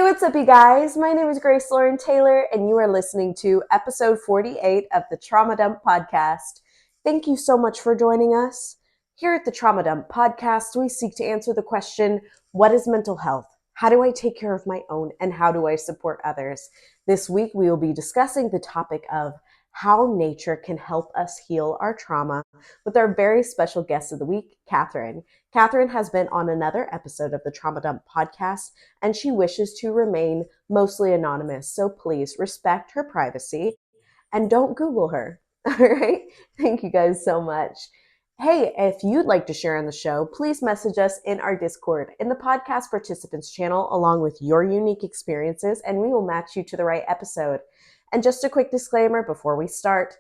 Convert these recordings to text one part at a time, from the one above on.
What's up, you guys? My name is Grace Lauren Taylor, and you are listening to episode 48 of the Trauma Dump Podcast. Thank you so much for joining us. Here at the Trauma Dump Podcast, we seek to answer the question, what is mental health? How do I take care of my own, and how do I support others? This week, we will be discussing the topic of how nature can help us heal our trauma with our very special guest of the week, Katherine. Katherine has been on another episode of the Trauma Dump Podcast, and she wishes to remain mostly anonymous. So please respect her privacy and don't Google her. All right. Thank you guys so much. Hey, if you'd like to share on the show, please message us in our Discord in the podcast participants channel along with your unique experiences, and we will match you to the right episode. And just a quick disclaimer before we start,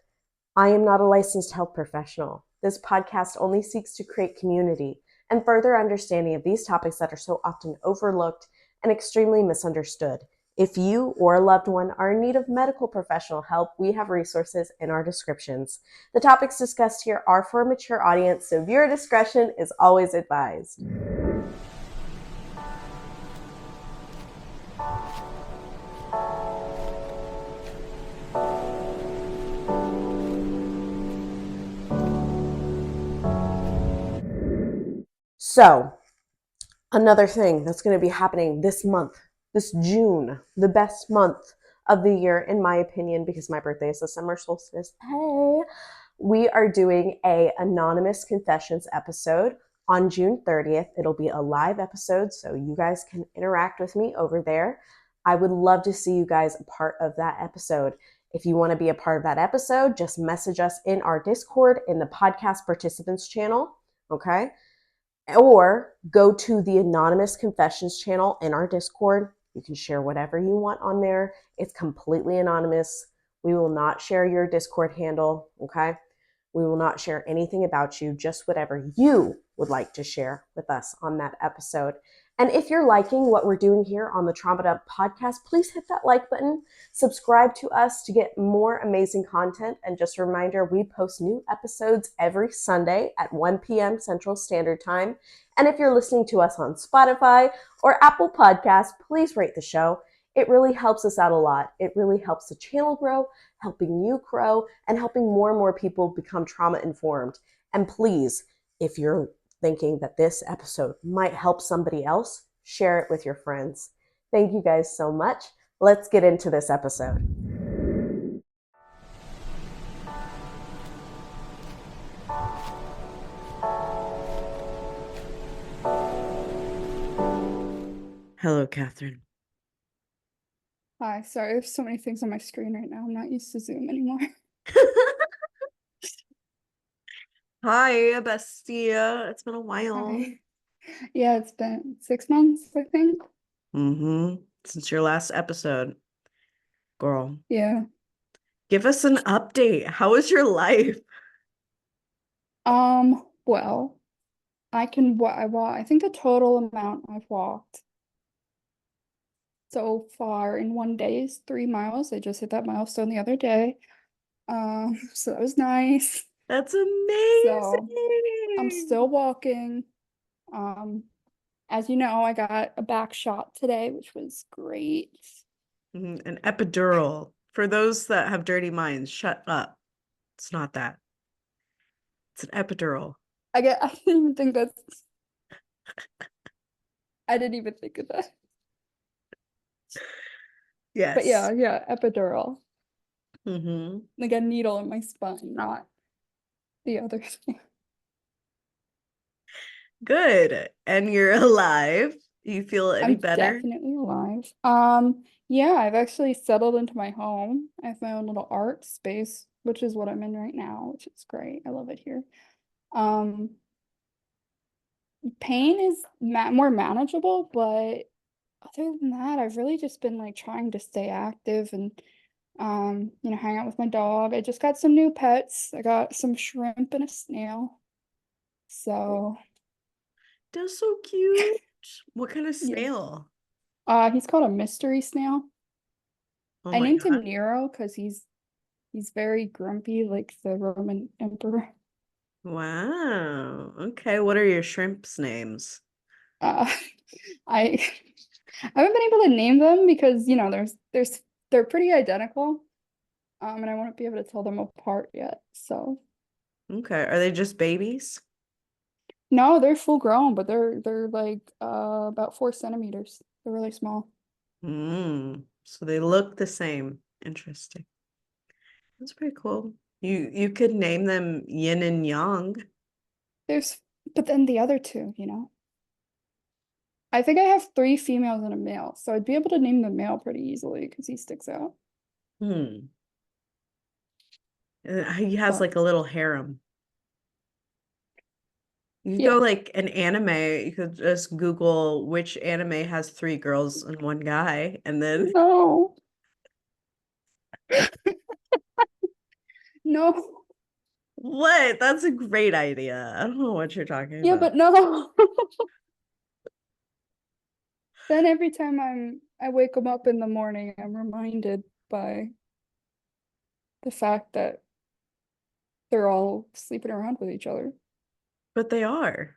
I am not a licensed health professional. This podcast only seeks to create community and further understanding of these topics that are so often overlooked and extremely misunderstood. If you or a loved one are in need of medical professional help, we have resources in our descriptions. The topics discussed here are for a mature audience, so viewer discretion is always advised. So, another thing that's going to be happening this month, this June, the best month of the year, in my opinion, because my birthday is the summer solstice. Hey, we are doing a anonymous confessions episode on June 30th. It'll be a live episode, so you guys can interact with me over there. I would love to see you guys a part of that episode. If you want to be a part of that episode, just message us in our Discord in the podcast participants channel, okay? Or go to the anonymous confessions channel in our Discord. You can share whatever you want on there. It's completely anonymous. We will not share your Discord handle, okay? We will not share anything about you, just whatever you would like to share with us on that episode. And if you're liking what we're doing here on the Trauma Dump Podcast, please hit that like button, subscribe to us to get more amazing content. And just a reminder, we post new episodes every Sunday at 1 p.m. Central Standard Time. And if you're listening to us on Spotify or Apple Podcasts, please rate the show. It really helps us out a lot. It really helps the channel grow, helping you grow, and helping more and more people become trauma informed. And please, if you're thinking that this episode might help somebody else, share it with your friends. Thank you guys so much. Let's get into this episode. Hello, Katherine. Hi, sorry, there's so many things on my screen right now. I'm not used to Zoom anymore. Hi, bestie. It's been a while. Hi. Yeah, it's been 6 months, I think. Since your last episode. Girl. Yeah. Give us an update. How is your life? Well, I think the total amount I've walked so far in one day is 3 miles. I just hit that milestone the other day. So that was nice. That's amazing. So I'm still walking. As you know, I got a back shot today, which was great. An epidural. For those that have dirty minds, shut up. It's not that. It's an epidural. I didn't even think that's. I didn't even think of that. Yes. But yeah, epidural. Mm-hmm. Like a needle in my spine, not the other thing. Good. And you're alive. You feel any I'm better? definitely alive. Yeah, I've actually settled into my home. I have my own little art space, which is what I'm in right now, which is great. I love it here. Pain is more manageable, but other than that, I've really just been like trying to stay active and hang out with my dog. I just got some new pets. I got some shrimp and a snail. So They're so cute. What kind of snail? He's called a mystery snail. Oh I my named him God. Nero because he's very grumpy, like the Roman emperor. Wow. Okay. What are your shrimp's names? Uh, I I haven't been able to name them because, they're pretty identical. And I won't be able to tell them apart yet. So Okay. Are they just babies? no, they're full grown, but they're like about 4 centimeters. They're really small. So they look the same. Interesting. That's pretty cool. You could name them yin and yang. There's but then the other two, I think I have three females and a male, so I'd be able to name the male pretty easily because he sticks out. Hmm. He has But like a little harem. You could yeah, go like an anime. You could just Google which anime has three girls and one guy, and then no, no, what? That's a great idea. I don't know what you're talking yeah, about. but no. Then every time I wake them up in the morning, I'm reminded by the fact that they're all sleeping around with each other. But they are.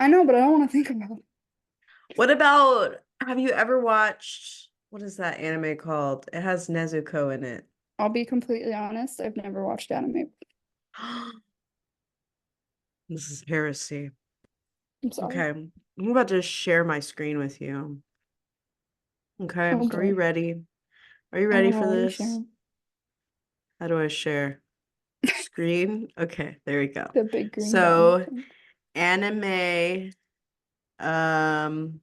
I know, but I don't want to think about it. What about, have you ever watched, what is that anime called? It has Nezuko in it. I'll be completely honest, I've never watched anime. This is heresy. I'm sorry. Okay. I'm about to share my screen with you. Okay. Oh Are you boy. ready? Are you I ready don't know for what you're this? sharing. How do I share? Screen? Okay, there we go. The big green button So thing. anime, um,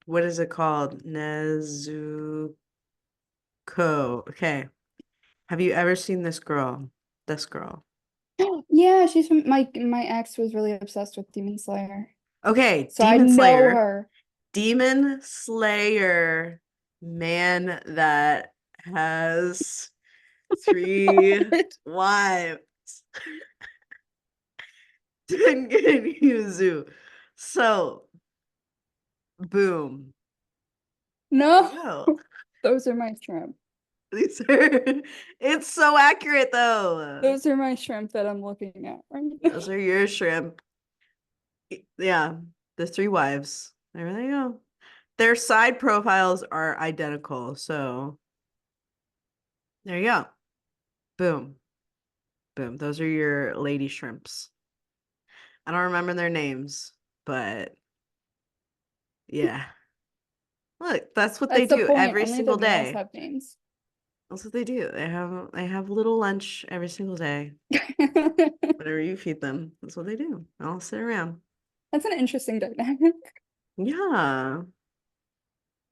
what is it called? Nezuko. Okay. Have you ever seen this girl? This girl. Yeah, she's from my ex was really obsessed with Demon Slayer. Okay, So I Demon know Slayer. her. Demon Slayer, man that has three wives. Tengen Yuzu. So, boom. There you No, go. those are my shrimp. These are, it's so accurate though. Those are my shrimp that I'm looking at right now. Those are your shrimp. Yeah, the three wives. There they go. Their side profiles are identical. So there you go. Boom. Boom. Those are your lady shrimps. I don't remember their names, but yeah. Look, that's what they That's the do point. every Only the single males day. have names. That's what they do. They have little lunch every single day. That's Whatever you feed them, that's what they do. I'll sit around. an interesting dynamic. Yeah,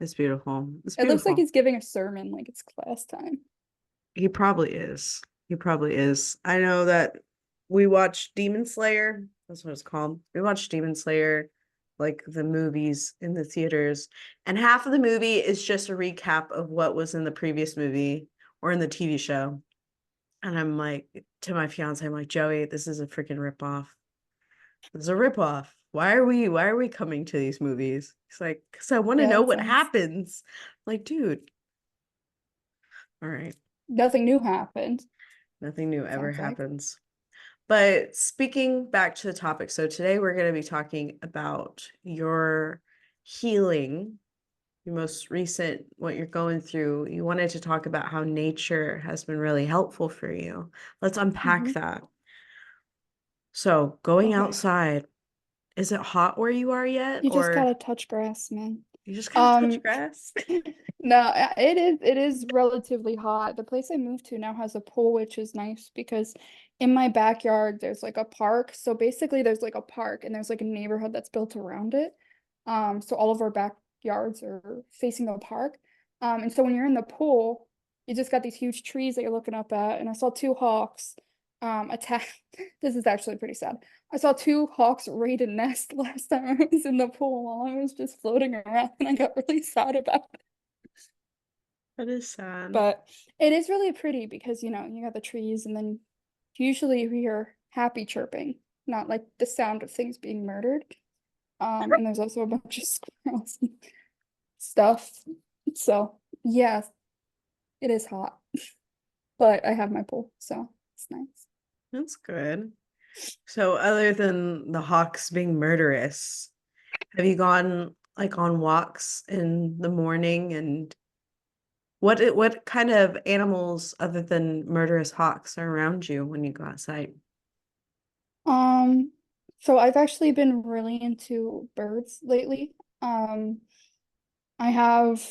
it's beautiful. It's It looks like beautiful. he's giving a sermon like it's class time. He probably is. He probably is. I know that we watched Demon Slayer. That's what it's called. We watched Demon Slayer, like the movies in the theaters, and half of the movie is just a recap of what was in the previous movie or in the TV show. And I'm like, to my fiance, I'm like, Joey, this is a freaking ripoff. This is a ripoff. Why are we coming to these movies? He's like, because I want to Yeah, know it what sounds happens. I'm like, dude, all right. nothing new happened, Nothing new ever sounds like. happens. But speaking back to the topic, so today we're going to be talking about your healing, your most recent, what you're going through. You wanted to talk about how nature has been really helpful for you. Let's unpack Mhm. that. So, going Okay. outside, is it hot where you are yet, You just or gotta touch grass, man. you just gotta touch Um, grass? no, it is relatively hot. The place I moved to now has a pool, which is nice because in my backyard there's like a park. So basically there's like a park and there's like a neighborhood that's built around it. So all of our backyards are facing the park. And so when you're in the pool, you just got these huge trees that you're looking up at. And I saw two hawks attack. This is actually pretty sad. I saw two hawks raid a nest last time I was in the pool while I was just floating around and I got really sad about it. That is sad. But it is really pretty because you got the trees and then usually you hear happy chirping, not like the sound of things being murdered. And there's also a bunch of squirrels and stuff. So yeah, it is hot. But I have my pool, so it's nice. That's good. So, other than the hawks being murderous, have you gone like on walks in the morning? And what kind of animals other than murderous hawks are around you when you go outside? Um, so I've actually been really into birds lately. Um, I have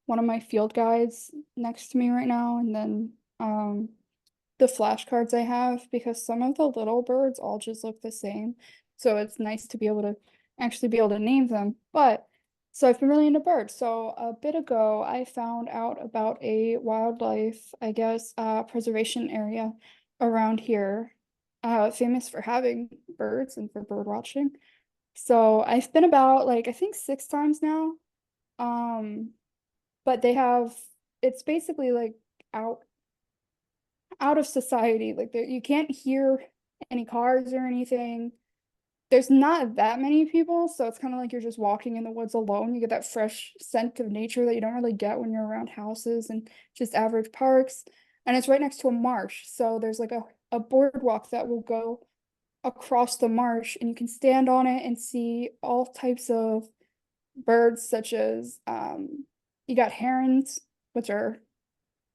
one of my field guides next to me right now, and then the flashcards I have because some of the little birds all just look the same. So it's nice to be able to actually be able to name them. But so I've been really into birds. So a bit ago, I found out about a wildlife, I guess, preservation area around here, famous for having birds and for bird watching. So I've been about like I think 6 times now. Um, but they have it's basically like out out of society. Like there, you can't hear any cars or anything. There's not that many people, so it's kind of like you're just walking in the woods alone. You get that fresh scent of nature that you don't really get when you're around houses and just average parks. And it's right next to a marsh, so there's like a boardwalk that will go across the marsh, and you can stand on it and see all types of birds, such as you got herons, which are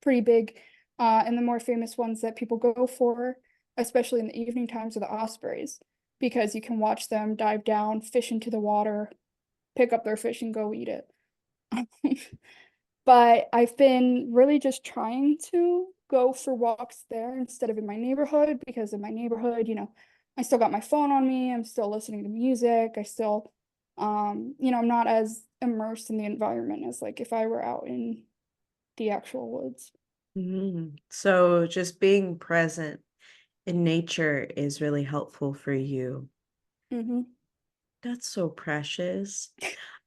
pretty big. And the more famous ones that people go for, especially in the evening times, are the ospreys, because you can watch them dive down, fish into the water, pick up their fish, and go eat it. But I've been really just trying to go for walks there instead of in my neighborhood, because in my neighborhood, I still got my phone on me, I'm still listening to music, I still, I'm not as immersed in the environment as like if I were out in the actual woods. So just being present in nature is really helpful for you. Mm-hmm. That's so precious.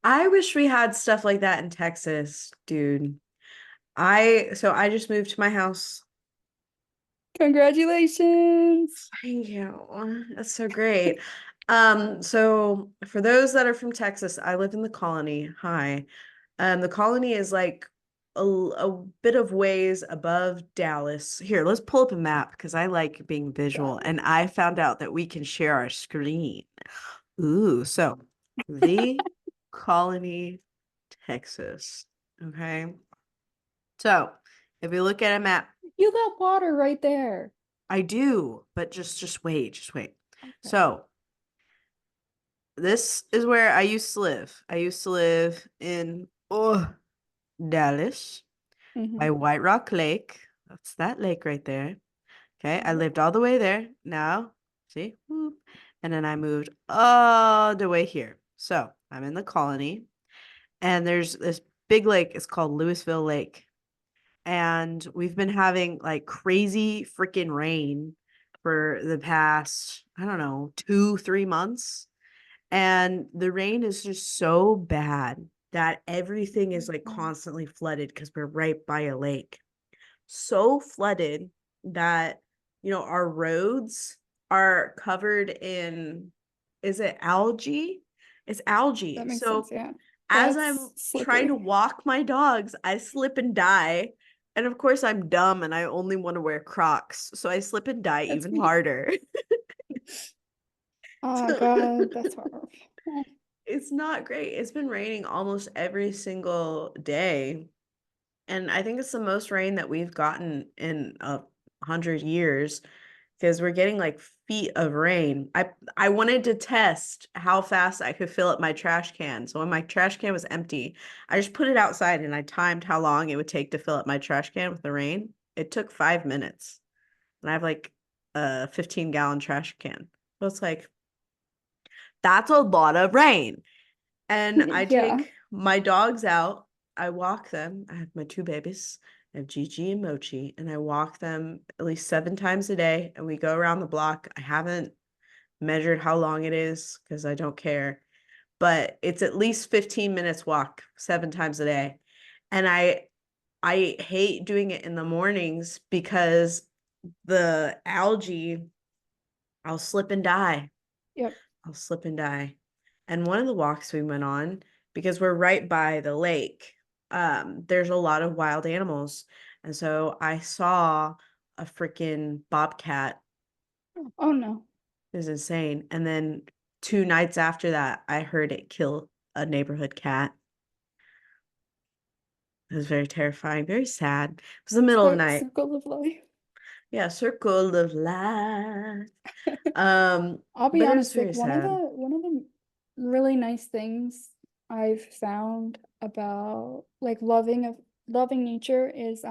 I wish we had stuff like that in Texas, dude. I just moved to my house. Congratulations. Thank you. That's so great. So for those that are from Texas, I live in the colony. Hi. The colony is like a bit of ways above Dallas. Here, let's pull up a map because I like being visual, and I found out that we can share our screen. Ooh, so the colony, Texas. Okay. So if we look at a map, You got water right there. I do, but just wait, just wait. Okay. So this is where I used to live. I used to live in Dallas Mm-hmm. by White Rock Lake. That's that lake right there. Okay, I Yep. lived all the way there. Now, see? Whoop. And then I moved all the way here. So I'm in the colony, and there's this big lake. It's called Louisville Lake. And we've been having like crazy freaking rain for the past, I don't know, 2, 3 months. And the rain is just so bad that everything is like constantly flooded because we're right by a lake. So flooded that, our roads are covered in, is it algae? It's That algae. makes sense. So Yeah. as I'm That's trying to slippery. walk my dogs, I slip and die. And of course, I'm dumb and I only want to wear Crocs. So I slip and die That's even me. harder. Oh So God, that's horrible. it's not great. It's been raining almost every single day. And I think it's the most rain that we've gotten in 100 years because we're getting like feet of rain. I wanted to test how fast I could fill up my trash can. So when my trash can was empty, I just put it outside and I timed how long it would take to fill up my trash can with the rain. It took 5 minutes. And I have like a 15-gallon trash can. So it's like, that's a lot of rain. And I Yeah. take my dogs out. I walk them. I have my two babies. I have Gigi and Mochi, and I walk them at least 7 times a day. And we go around the block. I haven't measured how long it is because I don't care, but it's at least 15 minutes walk 7 times a day. And I hate doing it in the mornings because the algae, I'll slip and die. Yep. I'll slip and die. And one of the walks we went on, because we're right by the lake, there's a lot of wild animals. And so I saw a freaking bobcat. Oh no. It was insane. And then 2 nights after that, I heard it kill a neighborhood cat. It was very terrifying, very sad. It was the middle of the night. Circle of life. Yeah, circle of life. I'll be But it was honest, very like sad. one of the really nice things I've found about like loving nature is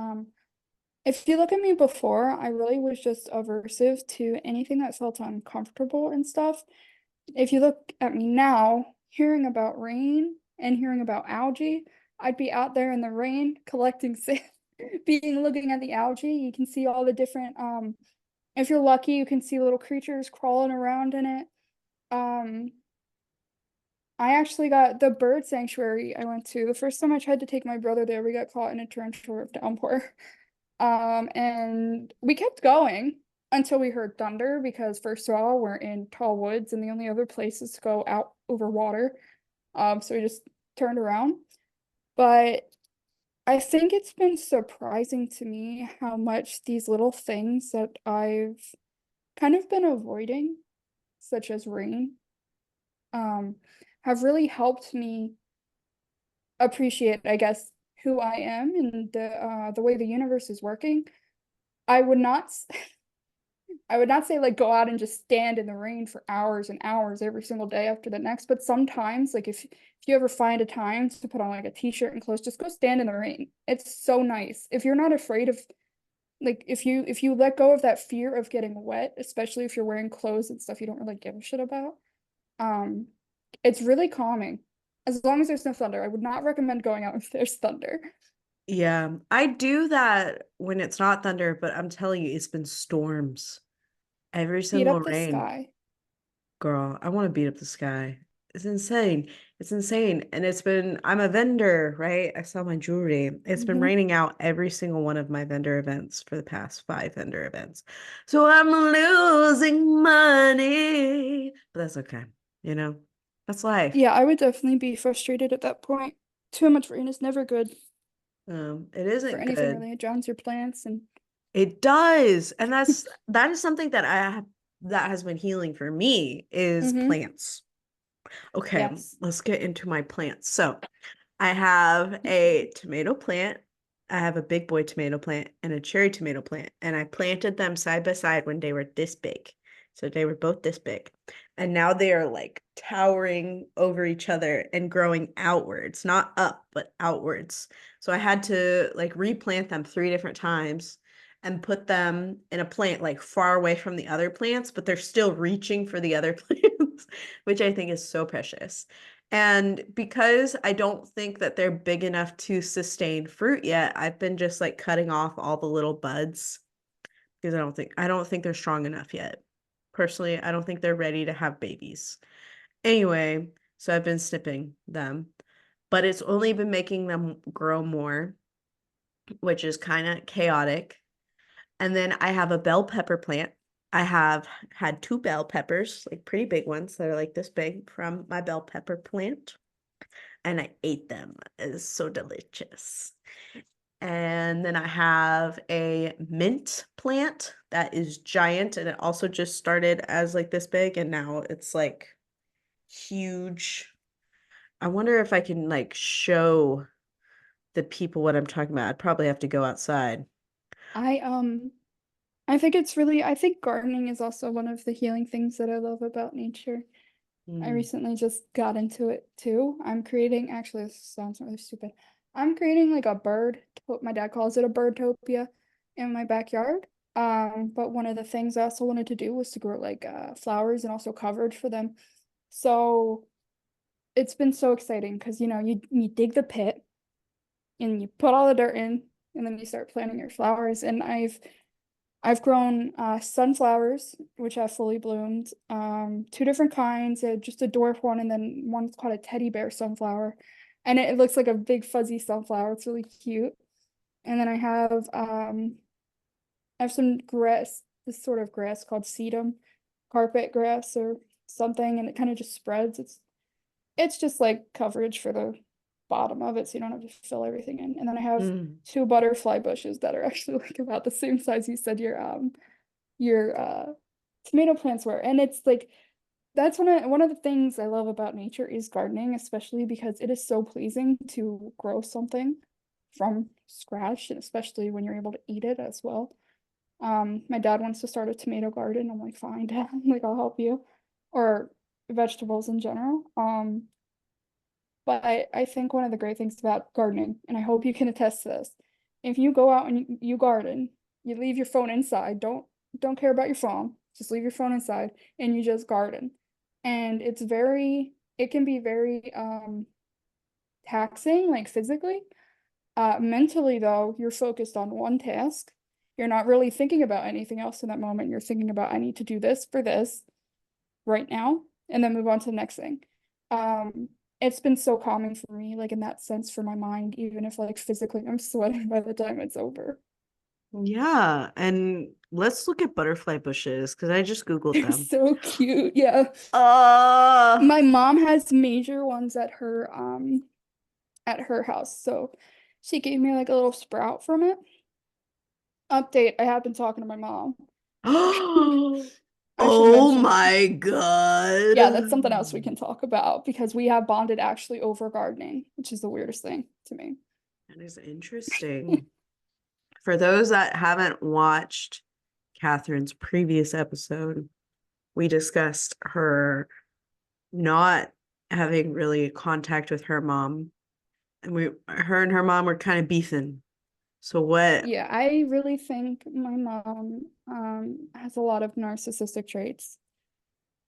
if you look at me before, I really was just aversive to anything that felt uncomfortable and stuff. If you look at me now, hearing about rain and hearing about algae, I'd be out there in the rain collecting sand, being looking at the algae. You can see all the different if you're lucky, you can see little creatures crawling around in it. Um, I actually got the bird sanctuary I went to. The first time I tried to take my brother there, we got caught in a torrential downpour. And we kept going until we heard thunder because first of all, we're in tall woods and the only other place is to go out over water. So we just turned around. But I think it's been surprising to me how much these little things that I've kind of been avoiding, such as rain, um, have really helped me appreciate, I guess, who I am and the way the universe is working. I would not I would not say like go out and just stand in the rain for hours and hours every single day after the next, but sometimes like if you ever find a time to put on like a t-shirt and clothes, just go stand in the rain. It's so nice. If you're not afraid of like if you let go of that fear of getting wet, especially if you're wearing clothes and stuff you don't really give a shit about, um, it's really calming. As long as there's no thunder. I would not recommend going out if there's thunder. Yeah, I do that when it's not thunder, but I'm telling you, it's been storms. Every Beat single up the rain. sky. Girl, I want to beat up the sky. It's insane. It's insane. And I'm a vendor, right? I sell my jewelry. It's been Hmm. raining out every single one of my vendor events for the past 5 vendor events. So I'm losing money. But that's okay. You know, that's life. Yeah, I would definitely be frustrated at that point. Too much rain is never good It for isn't anything good. really. It drowns your plants and It does. And that is something that has been healing for me is mm-hmm. plants. Okay, Yes. let's get into my plants. So I have a tomato plant. I have a big boy tomato plant and a cherry tomato plant. And I planted them side by side when they were this big. So they were both this big. And now they are like towering over each other and growing outwards, not up, but outwards. So I had to like replant them 3 different times and put them in a plant like far away from the other plants, but they're still reaching for the other plants, which I think is so precious. And because I don't think that they're big enough to sustain fruit yet, I've been just like cutting off all the little buds because I don't think they're strong enough yet. Personally, I don't think they're ready to have babies. Anyway, so I've been snipping them, but it's only been making them grow more, which is kind of chaotic. And then I have a bell pepper plant. I have had 2 bell peppers, like pretty big ones that are like this big from my bell pepper plant. And I ate them. It's so delicious. And then I have a mint plant that is giant and it also just started as like this big and now it's like huge. I wonder if I can like show the people what I'm talking about. I'd probably have to go outside. I um I think it's really I think gardening is also one of the healing things that I love about nature. I Mm. recently just got into it too. I'm creating, actually, this sounds really stupid. I'm creating like a my dad calls it a birdtopia in my backyard. But one of the things I also wanted to do was to grow like flowers and also coverage for them. So it's been so exciting because you dig the pit and you put all the dirt in and then you start planting your flowers. And I've grown sunflowers, which have fully bloomed, 2 different kinds, just a dwarf one, and then one's called a teddy bear sunflower. And it looks like a big fuzzy sunflower. It's really cute. And then I have some grass, this sort of grass called sedum, carpet grass or something, and it kind of just spreads. It's just like coverage for the bottom of it, so you don't have to fill everything in. And then I have Mm. 2 butterfly bushes that are actually like about the same size you said your tomato plants were. And it's like That's one of the things I love about nature is gardening, especially because it is so pleasing to grow something from scratch, and especially when you're able to eat it as well. My dad wants to start a tomato garden. I'm like, fine, Dad, like I'll help you. Or vegetables in general. But I think one of the great things about gardening, and I hope you can attest to this, if you go out and you garden, you leave your phone inside, don't care about your phone, just leave your phone inside and you just garden. And it can be very taxing, like physically. Mentally though, you're focused on one task. You're not really thinking about anything else in that moment. You're thinking about, I need to do this for this right now, and then move on to the next thing. Um, it's been so calming for me, like in that sense for my mind, even if like physically I'm sweating by the time it's over. Yeah, and let's look at butterfly bushes because I just Googled They're them. so cute. Yeah. Uh, My mom has major ones at her house. So she gave me like a little sprout from it. Update, I have been talking to my mom. I should oh mention, my yeah, that's something God. else we can talk about because we have bonded actually over gardening, which is the weirdest thing to me. That is interesting. For those that haven't watched Catherine's previous episode, we discussed her not having really contact with her mom. And her and her mom were kind of beefing. So what? Yeah, I really think my mom has a lot of narcissistic traits.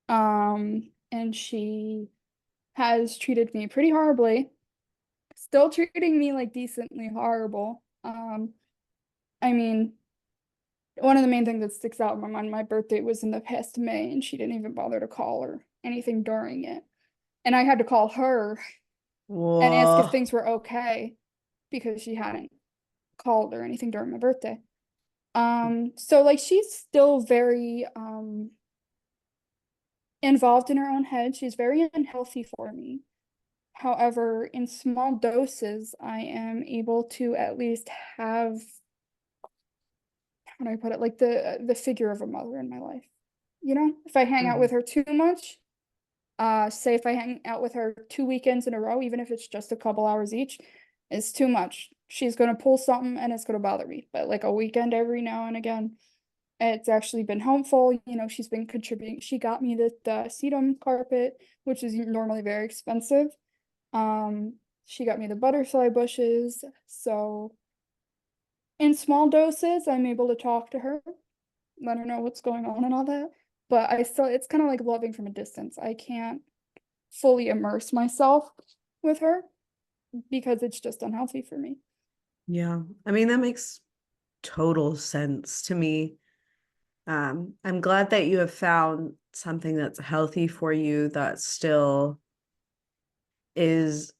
And she has treated me pretty horribly, still treating me like decently horrible. I mean, one of the main things that sticks out in my mind, my birthday was in the past May, and she didn't even bother to call or anything during it. And I had to call her and ask if Whoa. things were okay because she hadn't called or anything during my birthday. So like she's still very involved in her own head. She's very unhealthy for me. However, in small doses, I am able to at least have, how do I put it, like the figure of a mother in my life. You know, if I hang out Mhm. with her too much, say if I hang out with her 2 weekends in a row, even if it's just a couple hours each, it's too much. She's gonna pull something and it's gonna bother me. But like a weekend every now and again, it's actually been helpful. You know, she's been contributing. She got me the sedum carpet, which is normally very expensive. Um, she got me the butterfly bushes. So in small doses, I'm able to talk to her, let her know what's going on and all that. But I still, it's kind of like loving from a distance. I can't fully immerse myself with her because it's just unhealthy for me. Yeah. I mean, that makes total sense to me. I'm glad that you have found something that's healthy for you that still is,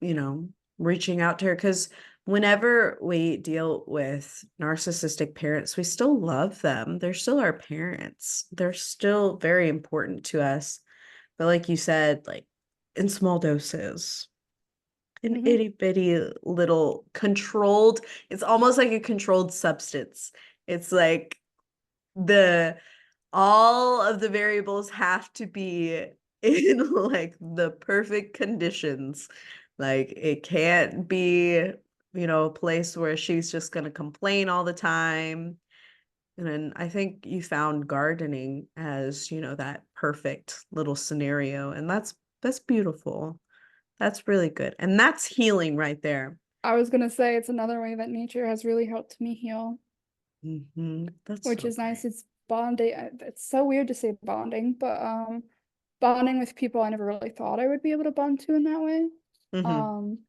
you know, reaching out to her. Because whenever we deal with narcissistic parents, we still love them. They're still our parents. They're still very important to us. But like you said, like in small doses, an Hmm. itty bitty little controlled, it's almost like a controlled substance. It's like the all of the variables have to be in like the perfect conditions. Like it can't be, a place where she's just going to complain all the time. And then I think you found gardening as, that perfect little scenario. And that's beautiful. That's really good. And that's healing right there. I was gonna say it's another way that nature has really helped me heal, That's which so is nice. great. It's bonding. It's so weird to say bonding, but bonding with people I never really thought I would be able to bond to in that way. Hmm. Um,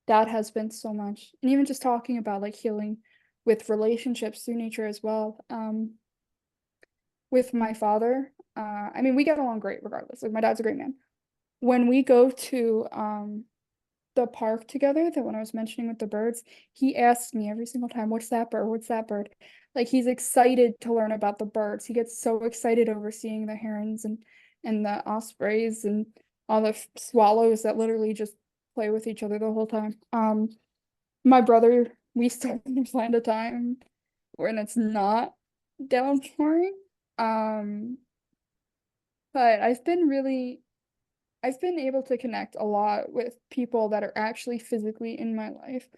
that has been so much. And even just talking about like healing with relationships through nature as well. With my father, I mean, we get along great regardless. Like my dad's a great man. When we go to the park together, that when I was mentioning with the birds, he asks me every single time, "What's that bird? What's that bird?" Like he's excited to learn about the birds. He gets so excited over seeing the herons and the ospreys and all the swallows that literally just play with each other the whole time. My brother, we still find a time when it's not downpouring. Um, But I've been able to connect a lot with people that are actually physically in my life,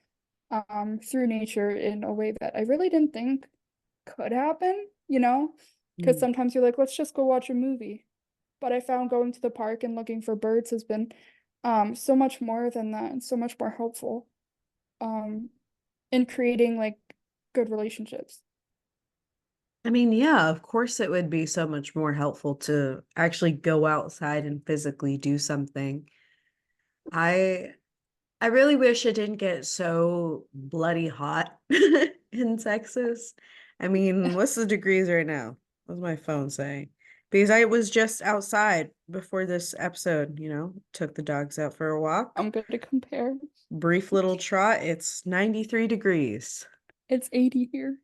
through nature in a way that I really didn't think could happen, you know? Because Mm. sometimes you're like, let's just go watch a movie. But I found going to the park and looking for birds has been so much more than that and so much more helpful um in creating like good relationships. I mean, yeah, of course it would be so much more helpful to actually go outside and physically do something. I I really wish it didn't get so bloody hot in Texas. I mean, what's the degrees right now? What's my phone saying? Because I was just outside before this episode, took the dogs out for a walk. I'm good to compare. Brief little trot. It's 93 degrees. It's 80 here.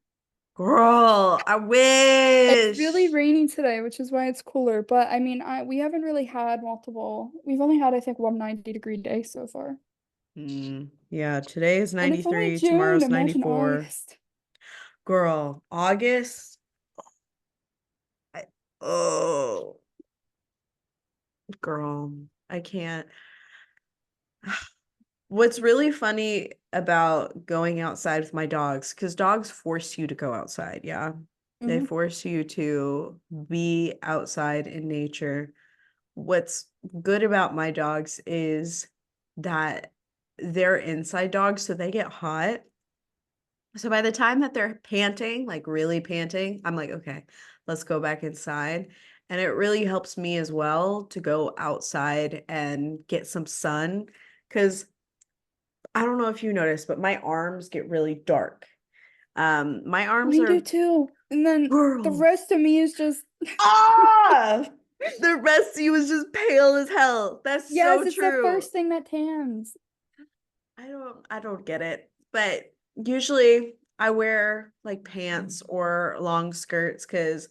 Girl, I It's really wish. rainy today, which is why it's cooler. But I mean, we haven't really had multiple. We've only had, I think, one 90-degree day so far. Yeah, today is And it's only 93, June. tomorrow's Imagine 94. August. Girl, August. I, oh, girl, I can't. What's really funny about going outside with my dogs, because dogs force you to go outside, yeah. They Hmm. force you to be outside in nature. What's good about my dogs is that they're inside dogs, so they get hot. So by the time that they're panting, like really panting, I'm like, okay, let's go back inside. And it really helps me as well to go outside and get some sun. Because I don't know if you noticed, but my arms get really dark. My arms Mine do are, too. And then the girl, rest of me is just, ah, the rest of you is just pale as hell. That's yes, so it's the true. first thing that tans. I don't get it. But usually I wear like pants or long skirts because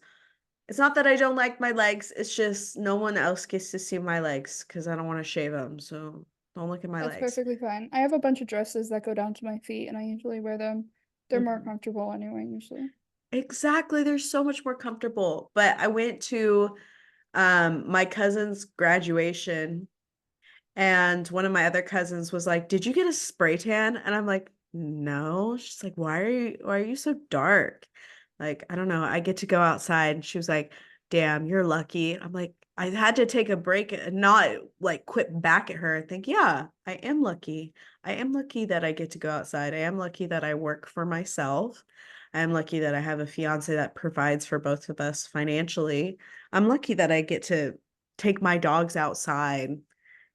it's not that I don't like my legs. It's just no one else gets to see my legs because I don't want to shave them. So don't look at my That's legs. perfectly fine. I have a bunch of dresses that go down to my feet, and I usually wear them. They're more Mhm. comfortable anyway, usually. Exactly. They're so much more comfortable. But I went to my cousin's graduation. And one of my other cousins was like, "Did you get a spray tan?" And I'm like, "No." She's like, "Why are you so dark?" Like, I don't know. I get to go outside. And she was like, "Damn, you're lucky." I'm like, I had to take a break and not like quit back at her and think, "Yeah, I am lucky. I am lucky that I get to go outside. I am lucky that I work for myself. I am lucky that I have a fiance that provides for both of us financially. I'm lucky that I get to take my dogs outside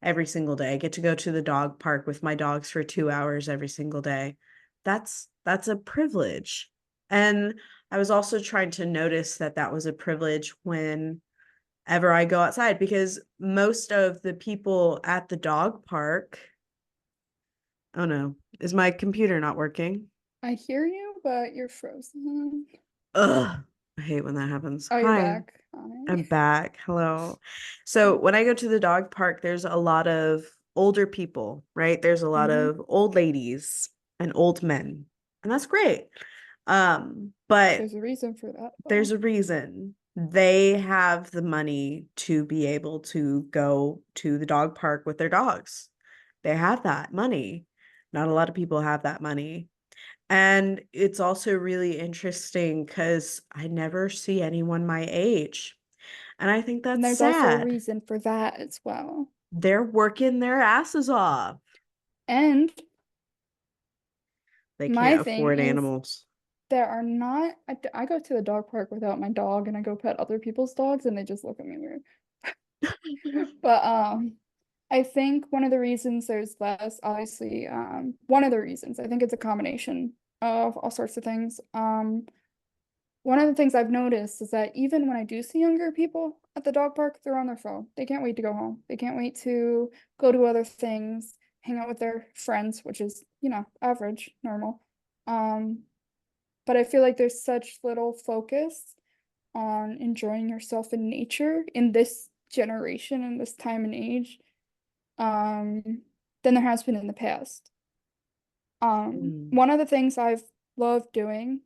every single day. I get to go to the dog park with my dogs for 2 hours every single day. That's a privilege." And I was also trying to notice that that was a privilege whenever I go outside because most of the people at the dog park, oh no, is my computer not working? I hear you, but you're frozen. Ugh, I hate when that happens. Oh, you're Hi, back. Hi. I'm back. Hello. So when I go to the dog park, there's a lot of older people, right? There's a lot Hmm. of old ladies and old men, and that's great. But There's a reason for that, there's though. a reason. They have the money to be able to go to the dog park with their dogs. They have that money. Not a lot of people have that money. And it's also really interesting because I never see anyone my age. And I think And that's there's also a sad. reason for that as well. They're working their asses off. And They my can't thing afford is, animals. there are not, I go to the dog park without my dog and I go pet other people's dogs and they just look at me weird. But I think one of the reasons there's less, obviously, one of the reasons, I think it's a combination of all sorts of things. One of the things I've noticed is that even when I do see younger people at the dog park, they're on their phone. They can't wait to go home. They can't wait to go do other things, hang out with their friends, which is, average, normal. Um, but I feel like there's such little focus on enjoying yourself in nature in this generation and this time and age, than there has been in the past. Mm. One of the things I've loved doing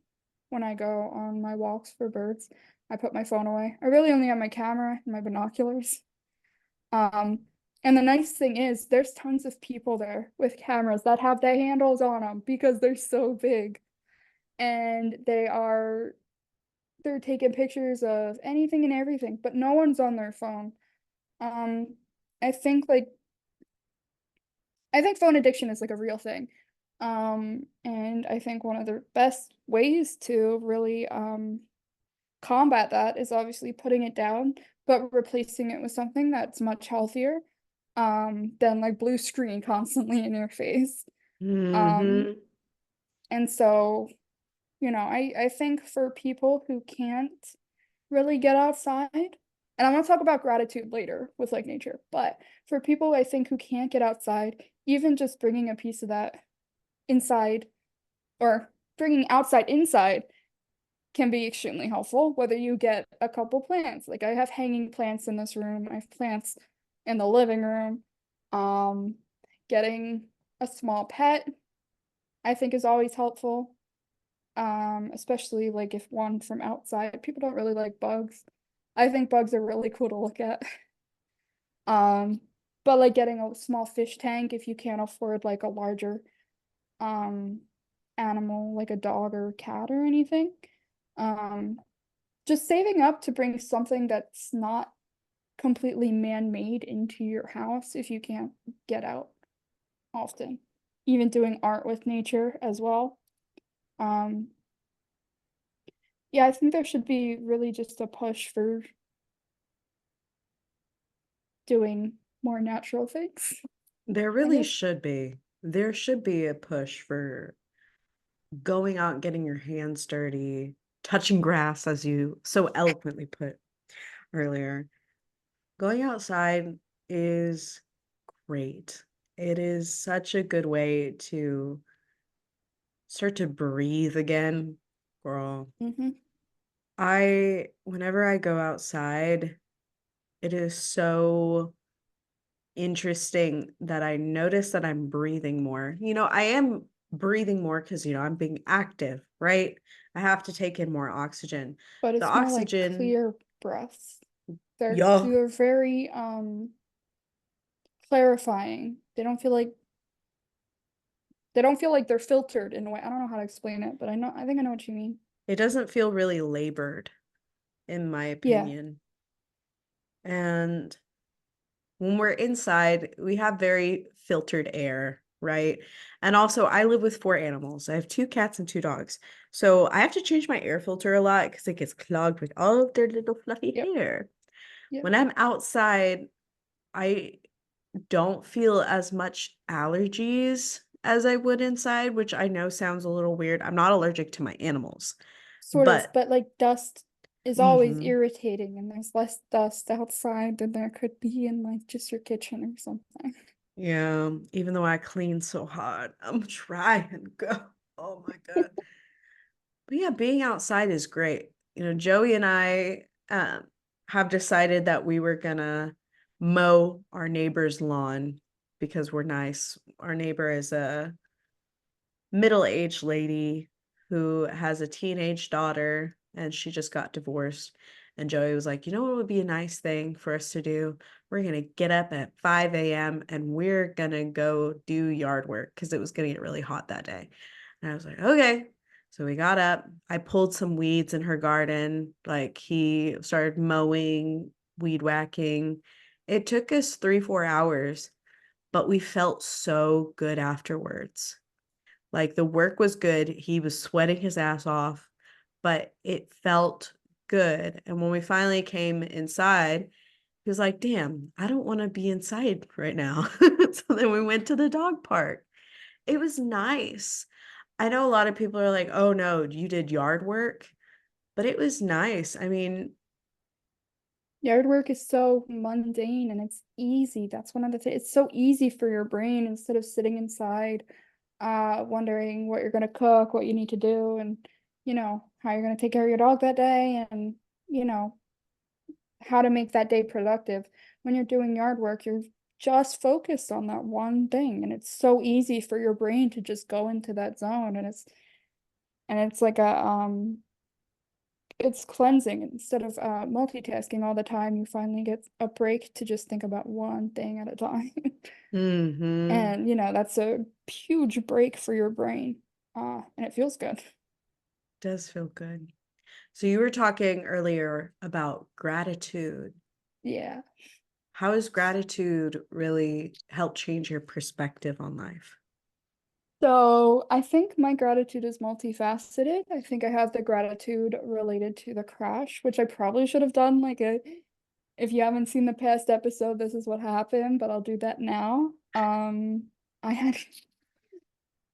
when I go on my walks for birds. I put my phone away. I really only have my camera and my binoculars. Um, and the nice thing is there's tons of people there with cameras that have their handles on them because they're so big. And they're taking pictures of anything and everything, but no one's on their phone. Um, I think like I think phone addiction is like a real thing. And I think one of the best ways to really combat that is obviously putting it down, but replacing it with something that's much healthier than like blue screen constantly in your face. Um, Mm-hmm. and so, I think for people who can't really get outside, and I'm gonna talk about gratitude later with like nature, but for people I think who can't get outside, even just bringing a piece of that inside or bringing outside inside can be extremely helpful, whether you get a couple plants. Like I have hanging plants in this room, I have plants in the living room. Um, Getting a small pet, I think is always helpful. Especially like if one from outside. People don't really like bugs. I think bugs are really cool to look at. Um, but like getting a small fish tank if you can't afford like a larger um animal like a dog or cat or anything. Um, just saving up to bring something that's not completely man-made into your house if you can't get out often. Even doing art with nature as well. Um, yeah, I think there should be really just a push for doing more natural things, There I really guess. should be. There should be a push for going out, getting your hands dirty, touching grass, as you so eloquently put earlier. Going outside is great. It is such a good way to start to breathe again, girl. Mm-hmm. Whenever I go outside, it is so interesting that I notice that I'm breathing more. I am breathing more because, I'm being active, right? I have to take in more oxygen. But The it's more like oxygen, clear breaths. They're yeah, they're very clarifying. They don't feel like they're filtered in a way. I don't know how to explain it, but I think I know what you mean. it doesn't feel really labored, in my Yeah. opinion. And when we're inside, we have very filtered air, right? And also, I live with four animals. I have two cats and two dogs. So I have to change my air filter a lot because it gets clogged with all of their little fluffy Yep. hair. Yep. When I'm outside, I don't feel as much allergies as I would inside, which I know sounds a little weird. I'm not allergic to my animals, Sort of, but but like dust is always mhm, irritating and there's less dust outside than there could be in like just your kitchen or something. yeah, even though I clean so hard, I'm trying. Go. Oh my God. But yeah, being outside is great. Joey and I have decided that we were gonna mow our neighbor's lawn because we're nice. Our neighbor is a middle-aged lady who has a teenage daughter and she just got divorced. And Joey was like, you know what would be a nice thing for us to do? We're gonna get up at 5 a.m. and we're gonna go do yard work because it was gonna get really hot that day. And I was like, okay. So we got up. I pulled some weeds in her garden. Like he started mowing, weed whacking. It took us 3, 4 hours, but we felt so good afterwards. Like the work was good. He was sweating his ass off, but it felt good. And when we finally came inside, he was like, damn, I don't want to be inside right now. So then we went to the dog park. It was nice. I know a lot of people are like, oh no, you did yard work, but it was nice. I mean, Yard work is so mundane and it's easy. That's one of the things. It's so easy for your brain instead of sitting inside, wondering what you're gonna cook, what you need to do, and how you're gonna take care of your dog that day, and you know, how to make that day productive. When you're doing yard work, you're just focused on that one thing, and it's so easy for your brain to just go into that zone, And it's like it's cleansing. Instead of multitasking all the time, you finally get a break to just think about one thing at a time. Mm-hmm. And, that's a huge break for your brain. And it feels good. Does feel good. So you were talking earlier about gratitude. Yeah. How has gratitude really helped change your perspective on life? So I think my gratitude is multifaceted. I think I have the gratitude related to the crash, which I probably should have done if you haven't seen the past episode, this is what happened, but I'll do that now. I had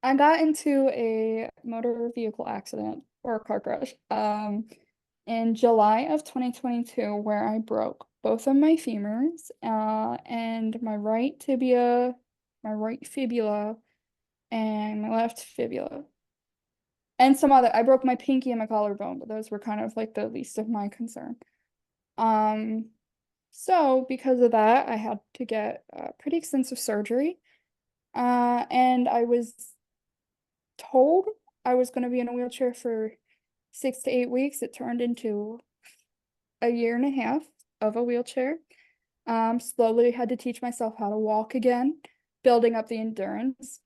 I got into a motor vehicle accident or a car crash in July of 2022 where I broke both of my femurs and my right tibia, my right fibula, and my left fibula. And I broke my pinky and my collarbone, but those were kind of like the least of my concern. Um, so because of that, I had to get pretty extensive surgery. And I was told I was going to be in a wheelchair for 6 to 8 weeks. It turned into a year and a half of a wheelchair. Slowly had to teach myself how to walk again, building up the endurance.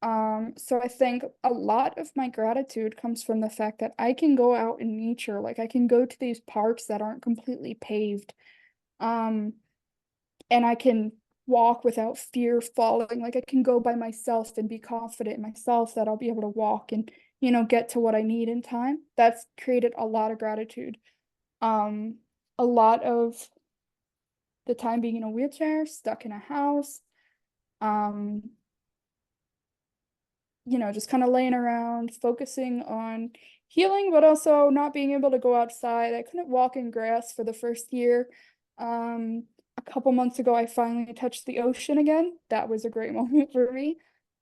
So I think a lot of my gratitude comes from the fact that I can go out in nature, like I can go to these parks that aren't completely paved. Um, and I can walk without fear of falling. Like I can go by myself and be confident in myself that I'll be able to walk and, get to what I need in time. That's created a lot of gratitude. Um, a lot of the time being in a wheelchair, stuck in a house, um, just kind of laying around, focusing on healing, but also not being able to go outside. I couldn't walk in grass for the first year. Um, a couple months ago, I finally touched the ocean again. That was a great moment for me.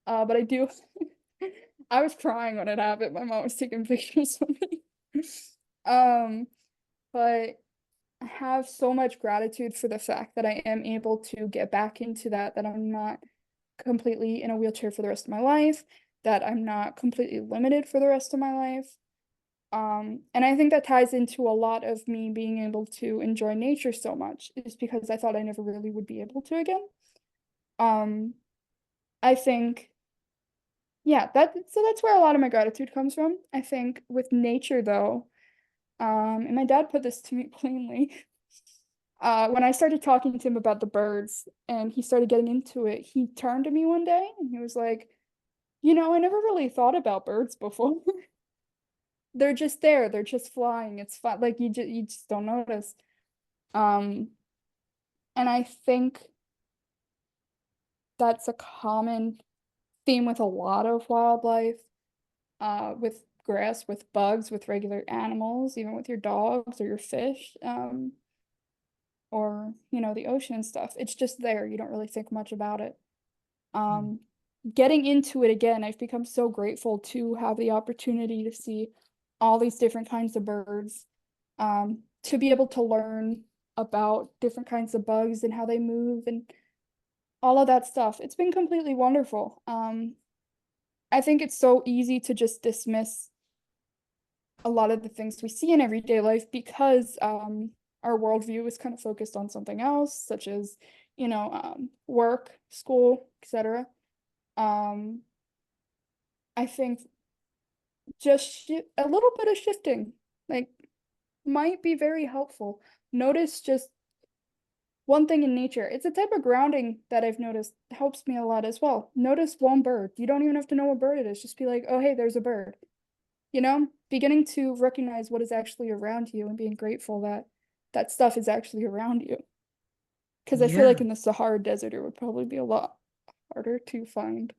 But I do, I was crying when it happened. My mom was taking pictures of me. Um, but I have so much gratitude for the fact that I am able to get back into that I'm not completely in a wheelchair for the rest of my life, that I'm not completely limited for the rest of my life. And I think that ties into a lot of me being able to enjoy nature so much, is because I thought I never really would be able to again. Um, I think, yeah, that's where a lot of my gratitude comes from. I think with nature though, and my dad put this to me plainly. When I started talking to him about the birds and he started getting into it, he turned to me one day and he was like, I never really thought about birds before. They're just there. They're just flying. It's fun. Like you just don't notice. Um, and I think that's a common theme with a lot of wildlife, with grass, with bugs, with regular animals, even with your dogs or your fish, or the ocean and stuff. It's just there. You don't really think much about it. Um, Getting into it again, I've become so grateful to have the opportunity to see all these different kinds of birds, to be able to learn about different kinds of bugs and how they move and all of that stuff. It's been completely wonderful. I think it's so easy to just dismiss a lot of the things we see in everyday life because our worldview is kind of focused on something else, such as, work, school, etc. Um, I think just a little bit of shifting, like, might be very helpful. Notice just one thing in nature. It's a type of grounding that I've noticed helps me a lot as well. Notice one bird. You don't even have to know what bird it is. Just be like, oh, hey, there's a bird. Beginning to recognize what is actually around you and being grateful that that stuff is actually around you. Because I feel like Yeah. in the Sahara Desert, it would probably be a lot harder to find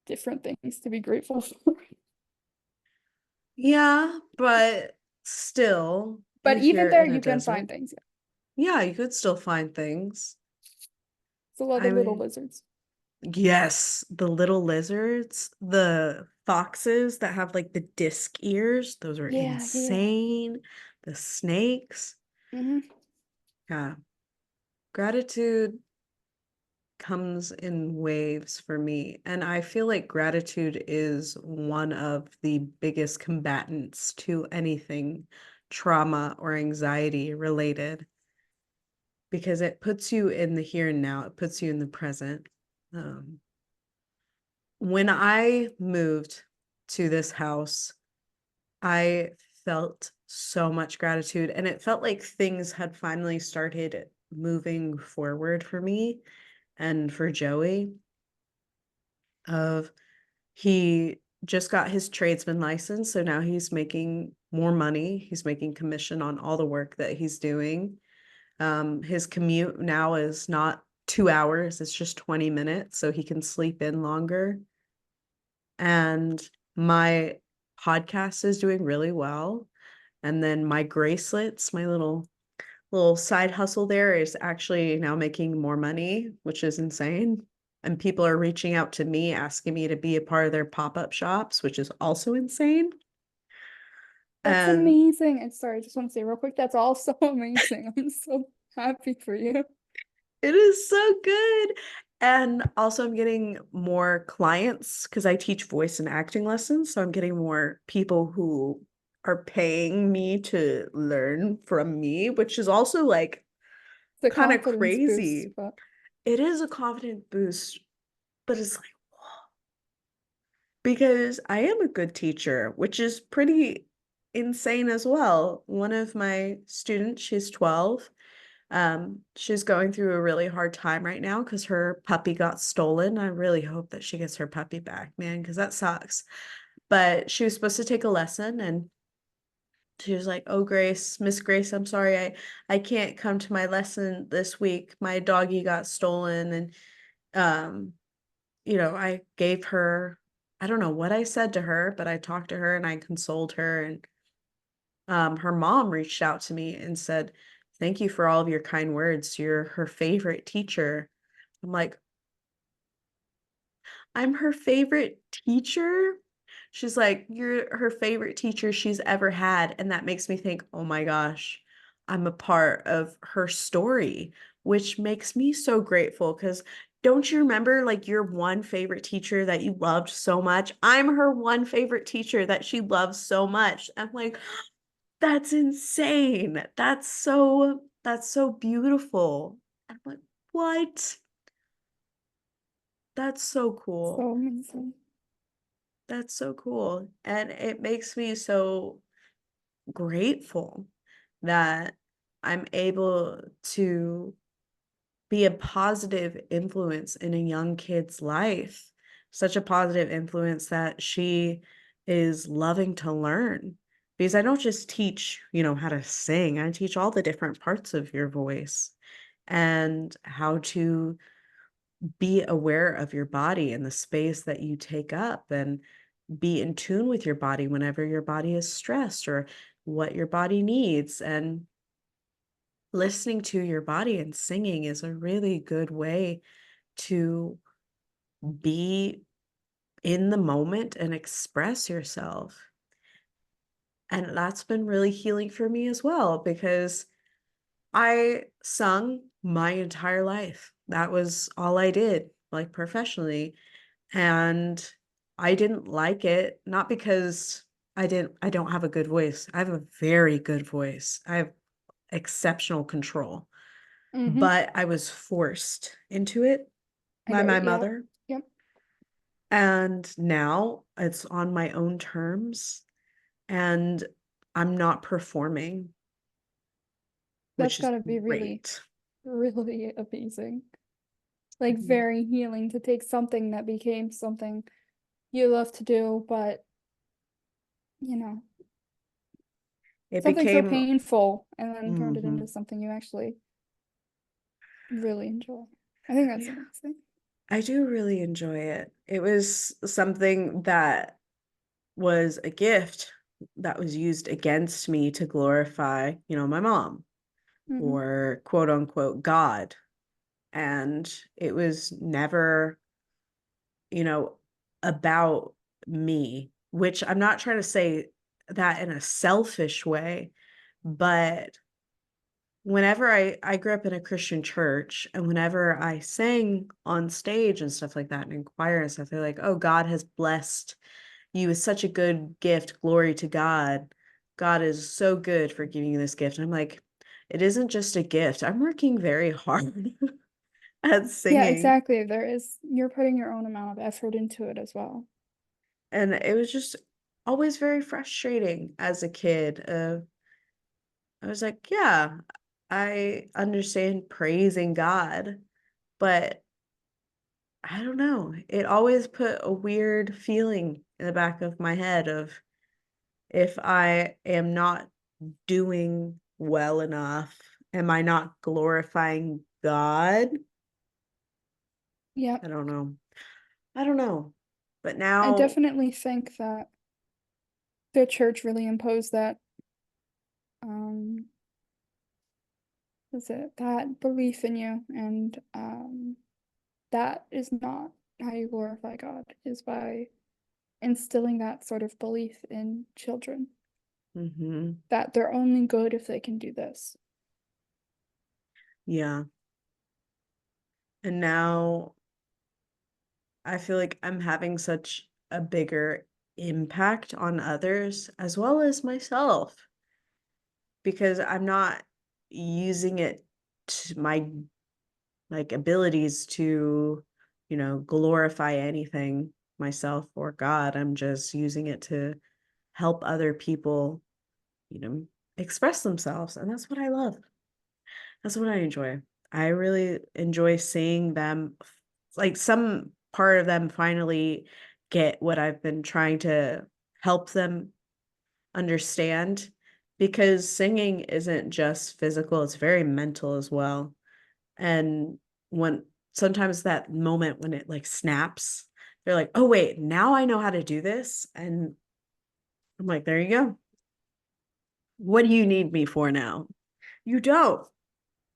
different things to be grateful for. Yeah, but still, But you're even here there, in a you can desert. find things. Yeah, you could still find things. It's a lot I of little mean, lizards. yes, the little lizards, the foxes that have like the disc ears, those are Yeah, yeah. insane. The snakes. Hmm. Yeah. Gratitude comes in waves for me. And I feel like gratitude is one of the biggest combatants to anything trauma or anxiety related because it puts you in the here and now, it puts you in the present. Um, when I moved to this house, I felt so much gratitude, and it felt like things had finally started moving forward for me and for Joey. Of he just got his tradesman license, so now he's making more money. He's making commission on all the work that he's doing. His commute now is not 2 hours, it's just 20 minutes, so he can sleep in longer. And my podcast is doing really well. And then my bracelets, my little side hustle there is actually now making more money, which is insane. And people are reaching out to me asking me to be a part of their pop-up shops, which is also insane. That's And amazing. And sorry, I just want to say real quick, that's all so amazing. I'm so happy for you. it is so good. And also, I'm getting more clients because I teach voice and acting lessons. So I'm getting more people who are paying me to learn from me, which is also like The kind of confidence boost, crazy. but It is a confidence boost, but it's like, because I am a good teacher, which is pretty insane as well. One of my students, she's 12. She's going through a really hard time right now because her puppy got stolen. I really hope that she gets her puppy back, man, because that sucks. But she was supposed to take a lesson and she was like, "Oh, Grace, Miss Grace, I'm sorry, I can't come to my lesson this week. My doggy got stolen." And um I gave her, I don't know what I said to her, but I talked to her and I consoled her. And her mom reached out to me and said, "Thank you for all of your kind words. You're her favorite teacher." I'm like, "I'm her favorite teacher?" She's like, "You're her favorite teacher she's ever had." And that makes me think, oh my gosh, I'm a part of her story, which makes me so grateful. Because don't you remember like your one favorite teacher that you loved so much? I'm her one favorite teacher that she loves so much. I'm like, that's insane. That's so beautiful. I'm like, what? That's so cool. so amazing. That's so cool. And it makes me so grateful that I'm able to be a positive influence in a young kid's life. Such a positive influence that she is loving to learn. Because I don't just teach, how to sing, I teach all the different parts of your voice and how to be aware of your body and the space that you take up and be in tune with your body whenever your body is stressed or what your body needs. And listening to your body and singing is a really good way to be in the moment and express yourself. And that's been really healing for me as well because I sung my entire life. That was all I did, like professionally. And I didn't like it, not because I don't have a good voice. I have a very good voice. I have exceptional control, Mm-hmm. but I was forced into it I by get my what, yeah. mother. Yep. And now it's on my own terms and I'm not performing, That's which is gotta be really, great. really amazing. Like Mhm. very healing to take something that became something you love to do, but you know, It something so became, painful and then turned it into mhm. something you actually really enjoy. I think that's Yeah, amazing. I do really enjoy it. It was something that was a gift that was used against me to glorify, my mom Mm-hmm. or quote unquote God. And it was never, you know, about me, which I'm not trying to say that in a selfish way, but whenever I grew up in a Christian church, and whenever I sang on stage and stuff like that, and in choir and stuff, they're like, oh, God has blessed you with such a good gift. Glory to God. God is so good for giving you this gift. And I'm like, it isn't just a gift. I'm working very hard at Yeah, singing. exactly. You're putting your own amount of effort into it as well. And it was just always very frustrating as a kid. I was like, yeah, I understand praising God, but I don't know. It always put a weird feeling in the back of my head of if I am not doing well enough, am I not glorifying God? Yep. I don't know. I don't know. But I now, definitely think that the church really imposed that um that belief in you, and that is not how you glorify God, is by instilling that sort of belief in children mhm, that they're only good if they can do this. yeah. And now I feel like I'm having such a bigger impact on others as well as myself because I'm not using it to my like abilities to, glorify anything myself or God. I'm just using it to help other people, you know, express themselves. And that's what I love. That's what I enjoy. I really enjoy seeing them, like some part of them finally get what I've been trying to help them understand because singing isn't just physical, it's very mental as well. And when sometimes that moment when it like snaps, they're like, oh, wait, now I know how to do this. And I'm like, there you go. What do you need me for now? You don't.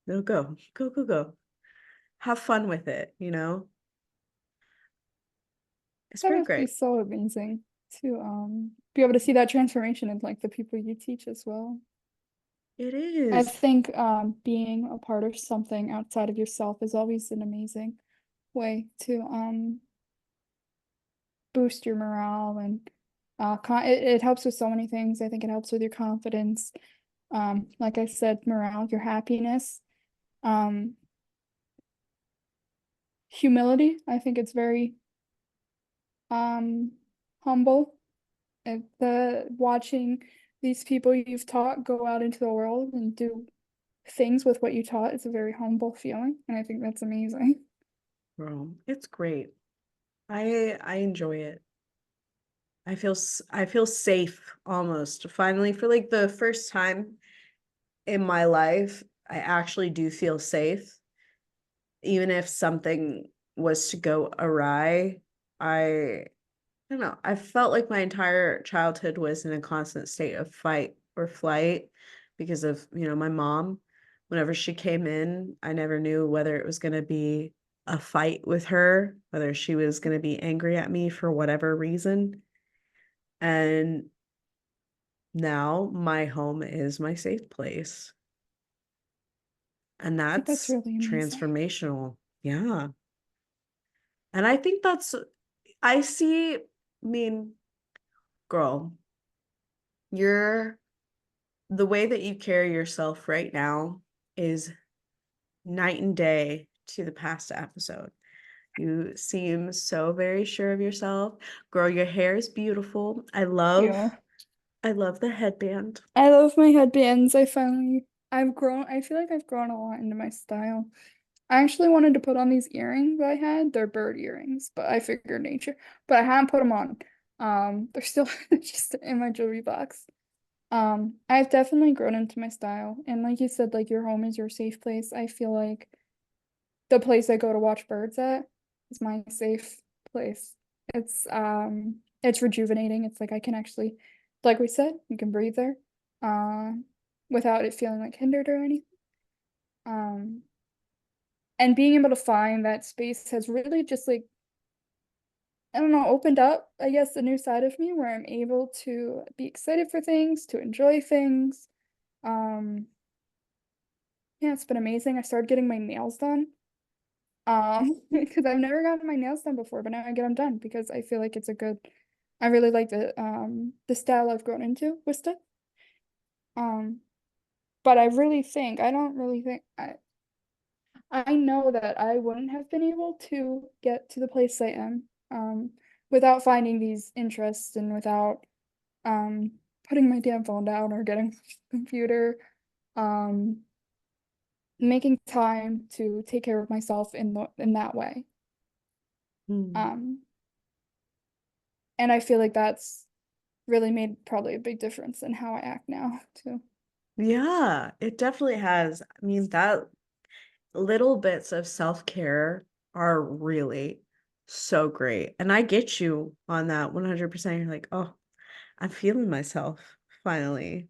No, go, go, go, go. Have fun with it, It's That pretty must be great. so amazing to be able to see that transformation in like the people you teach as well. It I is. think being a part of something outside of yourself is always an amazing way to boost your morale, and it helps with so many things. I think it helps with your confidence. Like I said, morale, your happiness, um, humility. I think it's very um humble. The watching these people you've taught go out into the world and do things with what you taught is a very humble feeling, and I think that's amazing. Bro, it's great. I enjoy it. I feel safe almost. Finally, for like the first time in my life, I actually do feel safe. Even if something was to go awry, I don't know. I felt like my entire childhood was in a constant state of fight or flight because of, my mom. Whenever she came in, I never knew whether it was going to be a fight with her, whether she was going to be angry at me for whatever reason. And now my home is my safe place. And I think that's that's really amazing. transformational. Yeah. And I think I see, I mean, girl, you're the way that you carry yourself right now is night and day to the past episode. You seem so very sure of yourself. Girl, your hair is beautiful. Yeah. I love the headband. I love my headbands. I feel like I've grown a lot into my style. I actually wanted to put on these earrings I had. They're bird earrings, but I figured nature. But I haven't put them on. They're still just in my jewelry box. I've definitely grown into my style. And like you said, like your home is your safe place. I feel like the place I go to watch birds at is my safe place. It's rejuvenating. It's like I can actually, like we said, you can breathe there, uh, without it feeling like hindered or anything. Um, and being able to find that space has really just like, I don't know, opened up, I guess, a new side of me where I'm able to be excited for things, to enjoy things. Um, Yeah, it's been amazing. I started getting my nails done. Because I've never gotten my nails done before, but now I get them done because I feel like it's a good, I really like the style I've grown into with stuff. Um, but I don't really think I know that I wouldn't have been able to get to the place I am, without finding these interests and without um putting my damn phone down or getting off the computer, um making time to take care of myself in that way. Mm. Um and I feel like that's really made probably a big difference in how I act now too. Yeah, it definitely has. I mean, that little bits of self-care are really so great. And I get you on that 100%. You're like, oh, I'm feeling myself finally.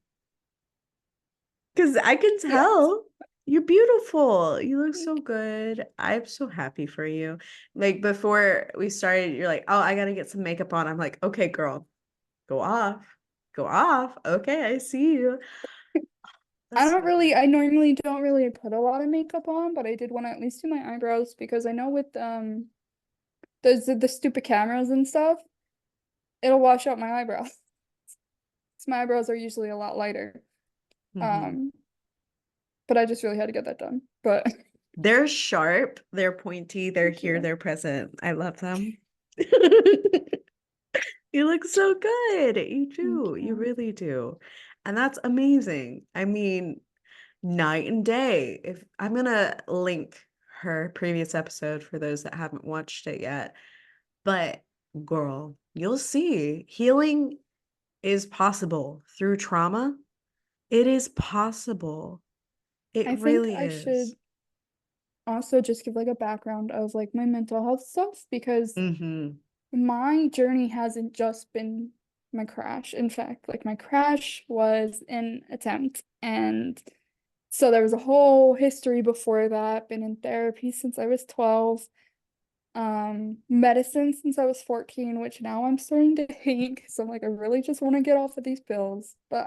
Because I can Yes. tell you're beautiful. You look so good. I'm so happy for you. Like before we started, you're like, oh, I gotta get some makeup on. I'm like, okay, girl, go off. Go off. Okay, I see you. That's so good. I normally don't really put a lot of makeup on, but I did want to at least do my eyebrows because I know with the stupid cameras and stuff, it'll wash out my eyebrows. My eyebrows are usually a lot lighter. Mhm. Um, but I just really had to get that done. But They're sharp, they're pointy, they're thank here, you. they're present. I love them. You look so good. You Thank do. You you. really do. And that's amazing. I mean, night and day. If I'm gonna link her previous episode for those that haven't watched it yet. But girl, you'll see healing is possible through trauma. It is possible. It I think really I should is. also just give like a background of like my mental health stuff because Mm-hmm. my journey hasn't just been my crash. In fact, like my crash was an attempt. And so there was a whole history before that, been in therapy since I was 12, medicine since I was 14, which now I'm starting to hate. So I'm like, I really just want to get off of these pills. But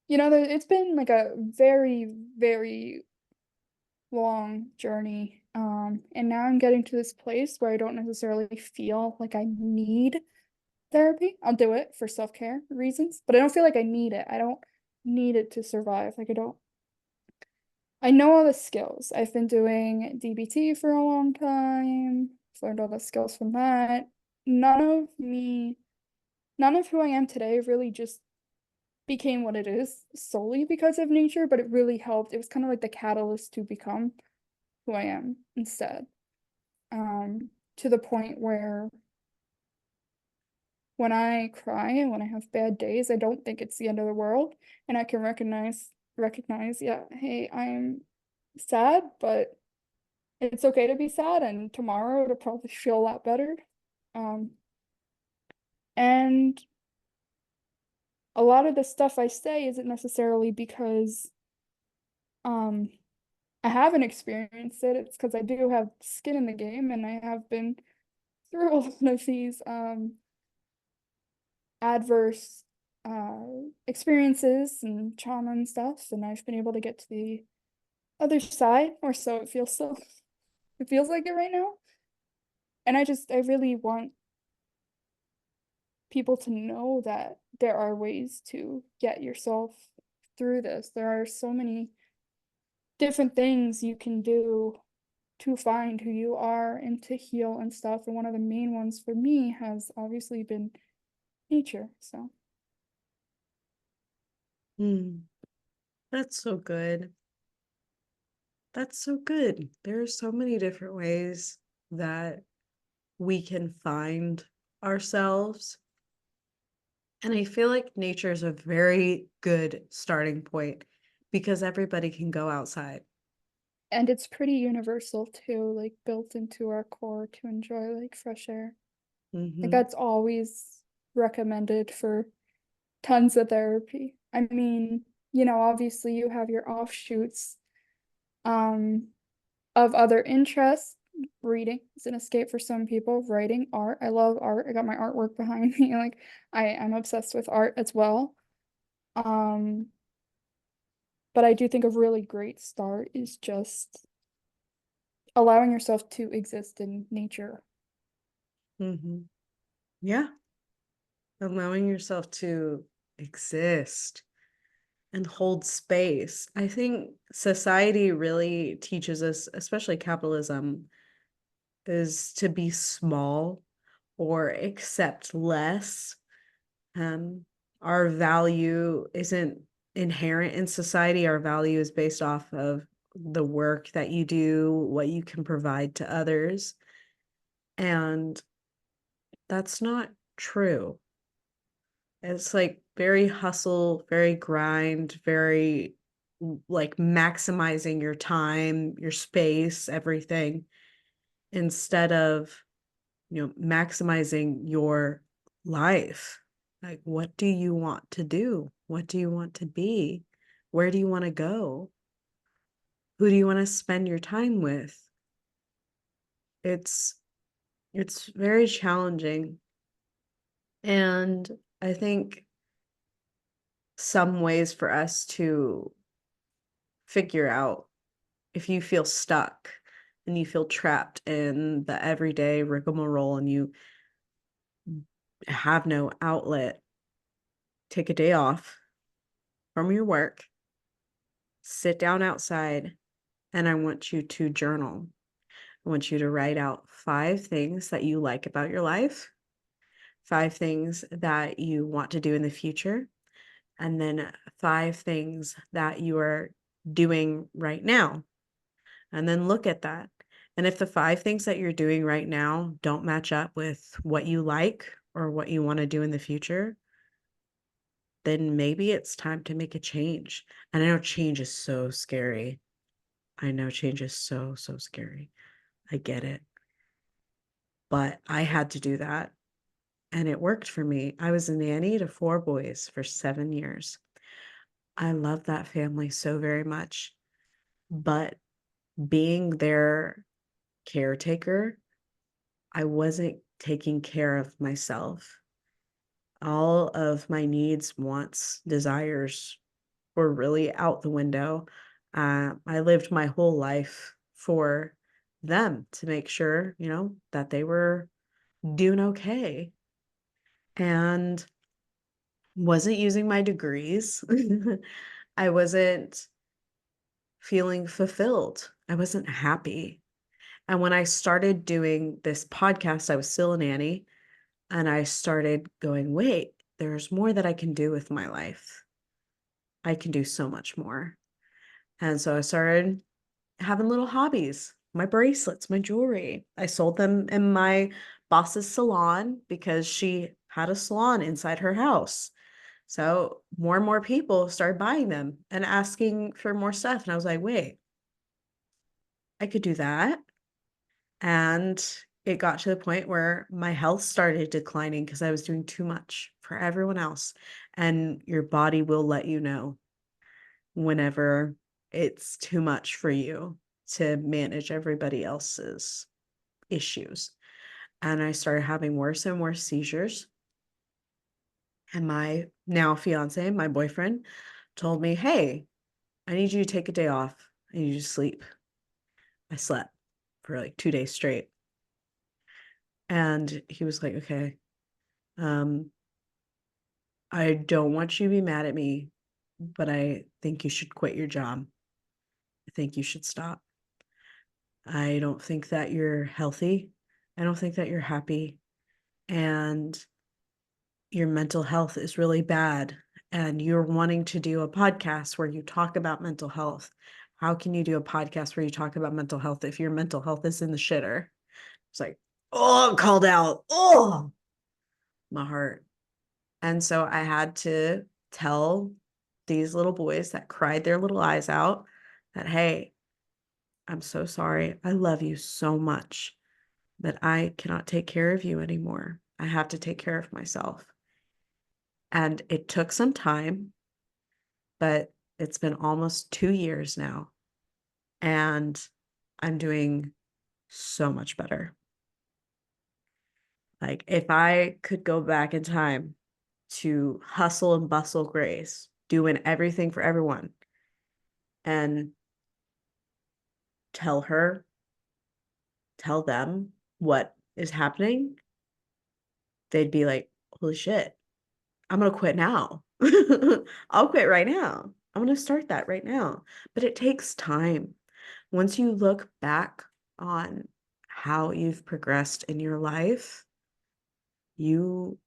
it's been like a very, very long journey. And now I'm getting to this place where I don't necessarily feel like I need therapy. I'll do it for self-care reasons, but I don't feel like I need it. I don't need it to survive. I know all the skills. I've been doing DBT for a long time. I've learned all the skills from that. None of me, none of who I am today really just became what it is solely because of nature, but it really helped. It was kind of like the catalyst to become who I am instead. To the point where when I cry and when I have bad days, I don't think it's the end of the world, and I can recognize, yeah, hey, I'm sad, but it's okay to be sad, and tomorrow it'll probably feel a lot better. Um, and a lot of the stuff I say isn't necessarily because um I haven't experienced it. It's because I do have skin in the game and I have been through a lot of these adverse experiences and trauma and stuff, and I've been able to get to the other side, or so it feels it feels like it right now. And I really want people to know that there are ways to get yourself through this. There are so many different things you can do to find who you are and to heal and stuff. And one of the main ones for me has obviously been nature. So Mm, that's so good. That's so good. There are so many different ways that we can find ourselves. And I feel like nature is a very good starting point because everybody can go outside. and it's pretty universal too, like built into our core to enjoy like fresh air. Like Mm-hmm. that's always recommended for tons of therapy. I mean, obviously you have your offshoots um of other interests. Reading is an escape for some people, writing, art. I love art. I got my artwork behind me. Like I'm obsessed with art as well. Um But I do think a really great start is just allowing yourself to exist in nature. Mm-hmm. Yeah. Allowing yourself to exist and hold space. I think society really teaches us, especially capitalism, is to be small or accept less. Um, our value isn't inherent in society. Our value is based off of the work that you do, what you can provide to others. And that's not true. It's like very hustle, very grind, very like maximizing your time, your space, everything, instead of, maximizing your life. Like, what do you want to do? What do you want to be? Where do you want to go? Who do you want to spend your time with? It's it's very challenging. And I think some ways for us to figure out, if you feel stuck and you feel trapped in the everyday rigmarole and you have no outlet, take a day off from your work, sit down outside, and I want you to journal. I want you to write out 5 things that you like about your life, 5 things that you want to do in the future, and then 5 things that you are doing right now. And then look at that. And if the 5 things that you're doing right now don't match up with what you like or what you want to do in the future, then maybe it's time to make a change. And I know change is so scary. I know change is so, so scary. I get it. But I had to do that. And it worked for me. I was a nanny to 4 boys for 7 years. I love that family so very much. But being their caretaker, I wasn't taking care of myself. All of my needs, wants, desires were really out the window. I lived my whole life for them to make sure, that they were doing okay, and wasn't using my degrees. I wasn't feeling fulfilled. I wasn't happy. And when I started doing this podcast, I was still a nanny, and I started going, wait, there's more that I can do with my life. I can do so much more. And so I started having little hobbies, my bracelets, my jewelry. I sold them in my boss's salon because she had a salon inside her house. So more and more people started buying them and asking for more stuff. And I was like, wait, I could do that. And it got to the point where my health started declining because I was doing too much for everyone else. And your body will let you know whenever it's too much for you to manage everybody else's issues. And I started having worse and worse seizures. And my now fiance, my boyfriend, told me, hey, I need you to take a day off. I need you to sleep. I slept for like 2 days straight. And he was like, okay, um, I don't want you to be mad at me, but I think you should quit your job. I think you should stop. I don't think that you're healthy. I don't think that you're happy. And your mental health is really bad. And you're wanting to do a podcast where you talk about mental health. How can you do a podcast where you talk about mental health if your mental health is in the shitter? It's like, oh, called out. Oh, my heart. And so I had to tell these little boys that cried their little eyes out that, hey, I'm so sorry. I love you so much, but I cannot take care of you anymore. I have to take care of myself. And it took some time, but it's been almost 2 years now. And I'm doing so much better. Like, if I could go back in time to hustle and bustle Grace, doing everything for everyone, and tell them what is happening, they'd be like, holy shit, I'm gonna quit now. I'll quit right now. I'm gonna start that right now. But it takes time. Once you look back on how you've progressed in your life, you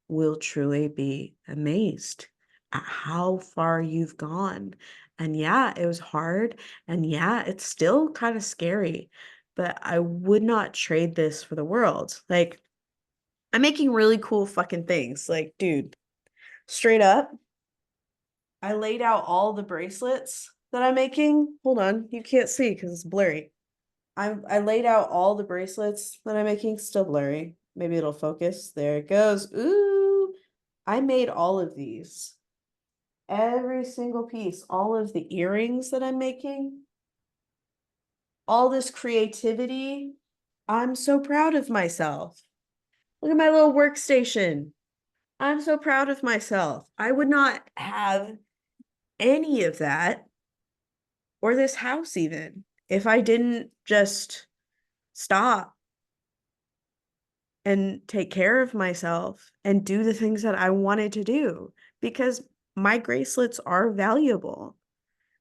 will truly be amazed at how far you've gone. And yeah, it was hard. And yeah, it's still kind of scary, but I would not trade this for the world. Like, I'm making really cool fucking things. Like, dude, straight up, I laid out all the bracelets that I'm making. Hold on, you can't see because it's blurry. I laid out all the bracelets that I'm making, still blurry. Maybe it'll focus. There it goes. Ooh, I made all of these. Every single piece, all of the earrings that I'm making, all this creativity. I'm so proud of myself. Look at my little workstation. I'm so proud of myself. I would not have any of that or this house even if I didn't just stop and take care of myself and do the things that I wanted to do, because my bracelets are valuable.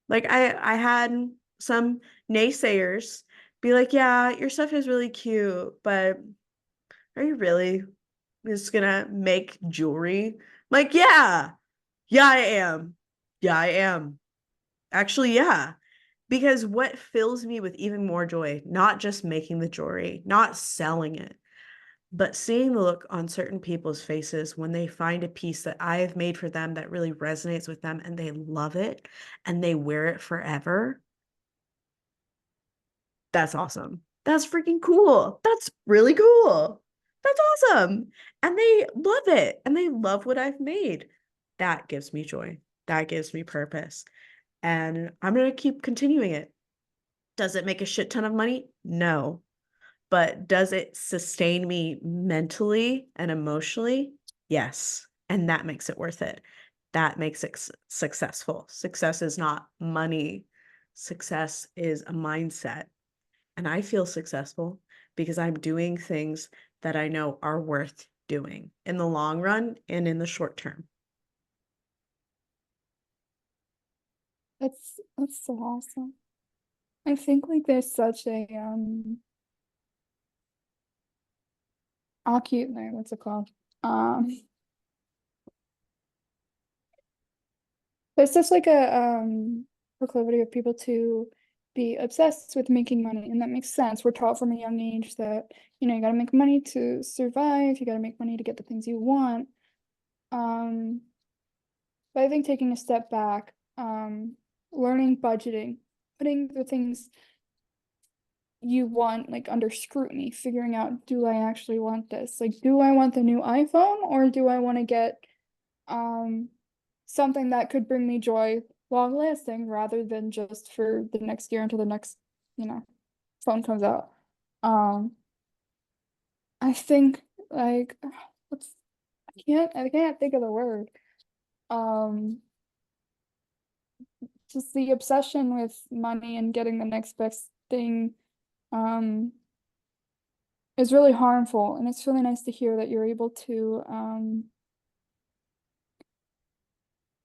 Like, I had some naysayers be like, yeah, your stuff is really cute, but are you really just gonna make jewelry? Like, yeah, I am. Yeah, I am. Actually, yeah. Because what fills me with even more joy, not just making the jewelry, not selling it, but seeing the look on certain people's faces when they find a piece that I have made for them that really resonates with them and they love it and they wear it forever. That's awesome. That's freaking cool. That's really cool. That's awesome. And they love it and they love what I've made. That gives me joy. That gives me purpose. And I'm going to keep continuing it. Does it make a shit ton of money? No. But does it sustain me mentally and emotionally? Yes. And that makes it worth it. That makes it successful. Success is not money. Success is a mindset. And I feel successful because I'm doing things that I know are worth doing in the long run and in the short term. That's so awesome. I think like there's such a cute no, what's it called? There's just like a proclivity of people to be obsessed with making money, and that makes sense. We're taught from a young age that, you know, you gotta make money to survive, you gotta make money to get the things you want. But I think taking a step back, learning budgeting, putting the things you want like under scrutiny, figuring out, do I actually want this? Like, do I want the new iPhone, or do I want to get something that could bring me joy long lasting rather than just for the next year until the next, you know, phone comes out. Um I think like what's I can't think of the word. Um just the obsession with money and getting the next best thing um is really harmful, and it's really nice to hear that you're able to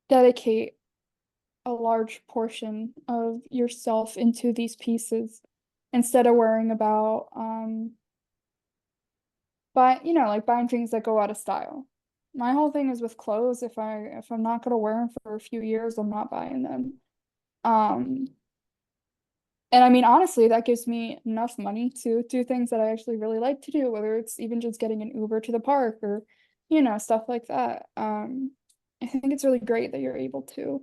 dedicate a large portion of yourself into these pieces instead of worrying about you know, like buying things that go out of style. My whole thing is with clothes, if I'm not gonna wear them for a few years, I'm not buying them. Um and I mean, honestly, that gives me enough money to do things that I actually really like to do, whether it's even just getting an Uber to the park or, you know, stuff like that. I think it's really great that you're able to,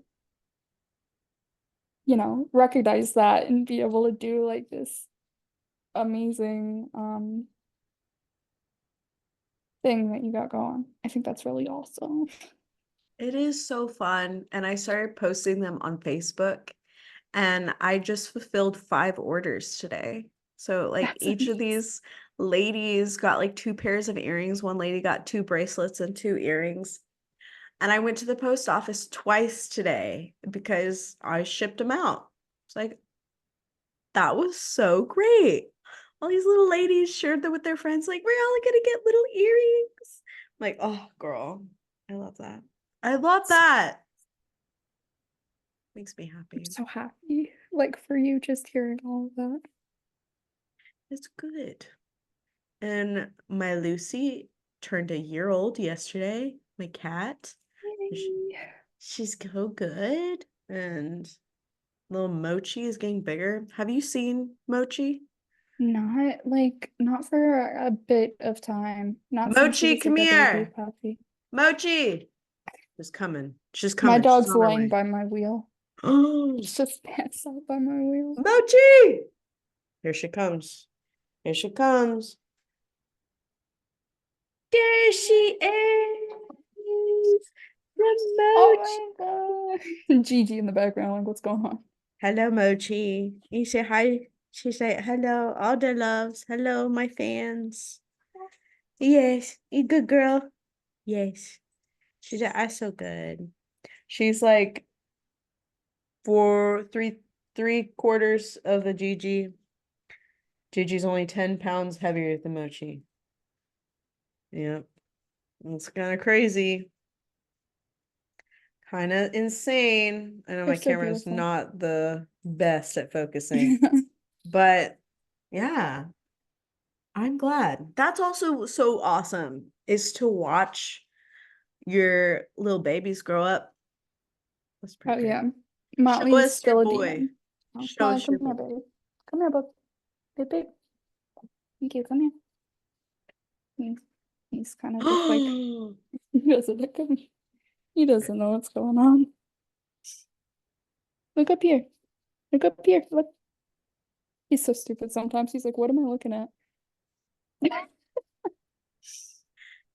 you know, recognize that and be able to do like this amazing thing that you got going. I think that's really awesome. It is so fun. And I started posting them on Facebook, and I just fulfilled 5 orders today. So like That's each of amazing. these ladies got like 2 pairs of earrings. One lady got 2 bracelets and 2 earrings. And I went to the post office twice today because I shipped them out. It's like, that was so great. All these little ladies shared that with their friends, like, we're all gonna get little earrings. I'm like, oh, girl, I love that. I love that. Makes me happy. I'm so happy, like, for you just hearing all of that. It's good. And my Lucy turned a year old yesterday, my cat. Yay. She's so good. And little Mochi is getting bigger. Have you seen Mochi? Not for a bit of time. Not since he Mochi, was come like a baby here. puppy. Mochi. She's coming. She's My coming. She's dog's on her laying way. by my wheel. Oh, It's just pants out by my wheel. Mochi. Here she comes. Here she comes. There she is. The Mochi. Oh my god. Gigi in the background, like, what's going on? Hello, Mochi. You say hi. She said, hello, all the loves. Hello, my fans. Yes, you good girl. Yes. She said, I'm so good. She's like three quarters of the Gigi. Gigi's only 10 pounds heavier than Mochi. Yep. It's kind of crazy. Kind of insane. I know They're my so camera's beautiful. not the best at focusing, but yeah, I'm glad. That's also so awesome is to watch your little babies grow up. That's Oh pretty yeah. great. Show Motley's us your still a boy. demon. Oh, come Show on, us your come here, boy. baby. Come here, bub. Babe, babe. Thank you, come here. He's kind of just like he doesn't look at me. He doesn't know what's going on. Look up here. Look up here. Look. He's so stupid sometimes. He's like, what am I looking at? Yeah,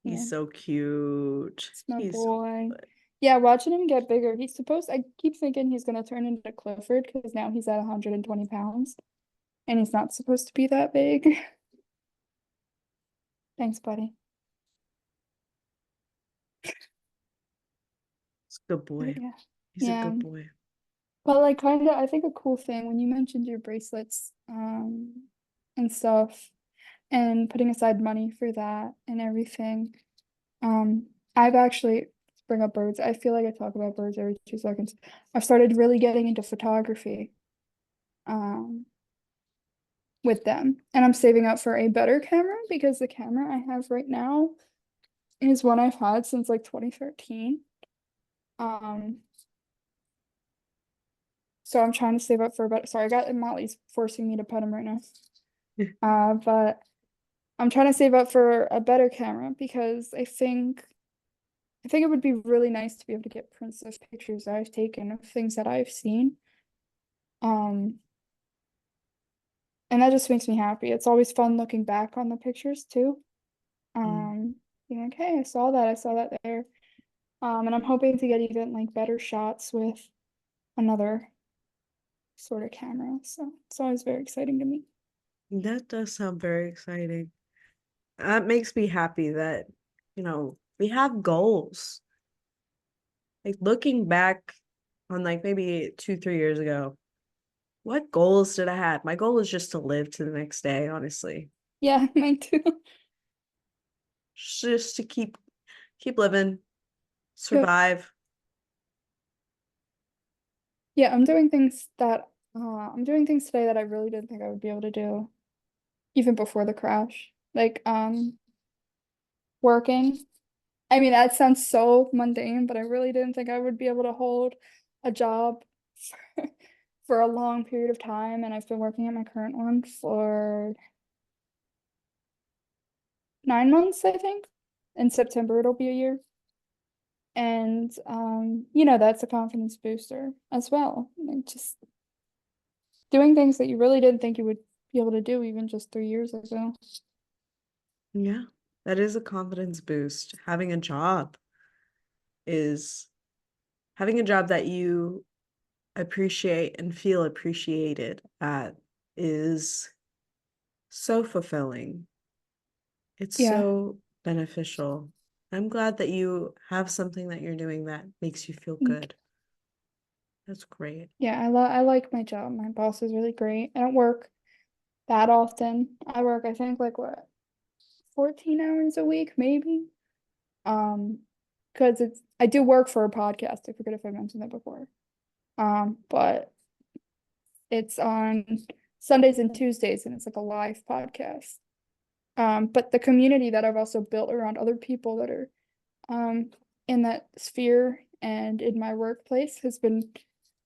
He's so cute. it's my He's so boy. good. Yeah, watching him get bigger. I keep thinking he's gonna turn into Clifford because now he's at 120 pounds. And he's not supposed to be that big. Thanks, buddy. He's a good boy. Yeah. He's a Yeah. good boy. But like kind of I think a cool thing when you mentioned your bracelets and stuff and putting aside money for that and everything. I've actually bring up birds. I feel like I talk about birds every 2 seconds. I've started really getting into photography um with them. And I'm saving up for a better camera because the camera I have right now is one I've had since like 2013. Um So I'm trying to save up for a better. Sorry, I got Motley's forcing me to pet him right now. But I'm trying to save up for a better camera because I think it would be really nice to be able to get prints of pictures that I've taken of things that I've seen. Um, and that just makes me happy. It's always fun looking back on the pictures too. Being like, hey, I saw that there. And I'm hoping to get even like better shots with another sort of camera. So it's always very exciting to me. That does sound very exciting. That makes me happy that, we have goals. Like looking back on like maybe 2, 3 years ago, what goals did I have? My goal was just to live to the next day, honestly. Yeah, mine too. Just to keep living, Yep. survive. Yeah, I'm doing things today that I really didn't think I would be able to do even before the crash. Like working. I mean, that sounds so mundane, but I really didn't think I would be able to hold a job for, for a long period of time. And I've been working at my current one for 9 months, I think. In September, it'll be a year. And that's a confidence booster as well. Like just doing things that you really didn't think you would be able to do even just 3 years ago. Yeah, that is a confidence boost. Is having a job that you appreciate and feel appreciated at is so fulfilling. It's Yeah. so beneficial. I'm glad that you have something that you're doing that makes you feel good. That's great. Yeah, I like my job. My boss is really great. I don't work that often. I work, I think, like what, 14 hours a week, maybe. Um, because I do work for a podcast. I forget if I mentioned that before. But it's on Sundays and Tuesdays, and it's like a live podcast. But the community that I've also built around other people that are in that sphere and in my workplace has been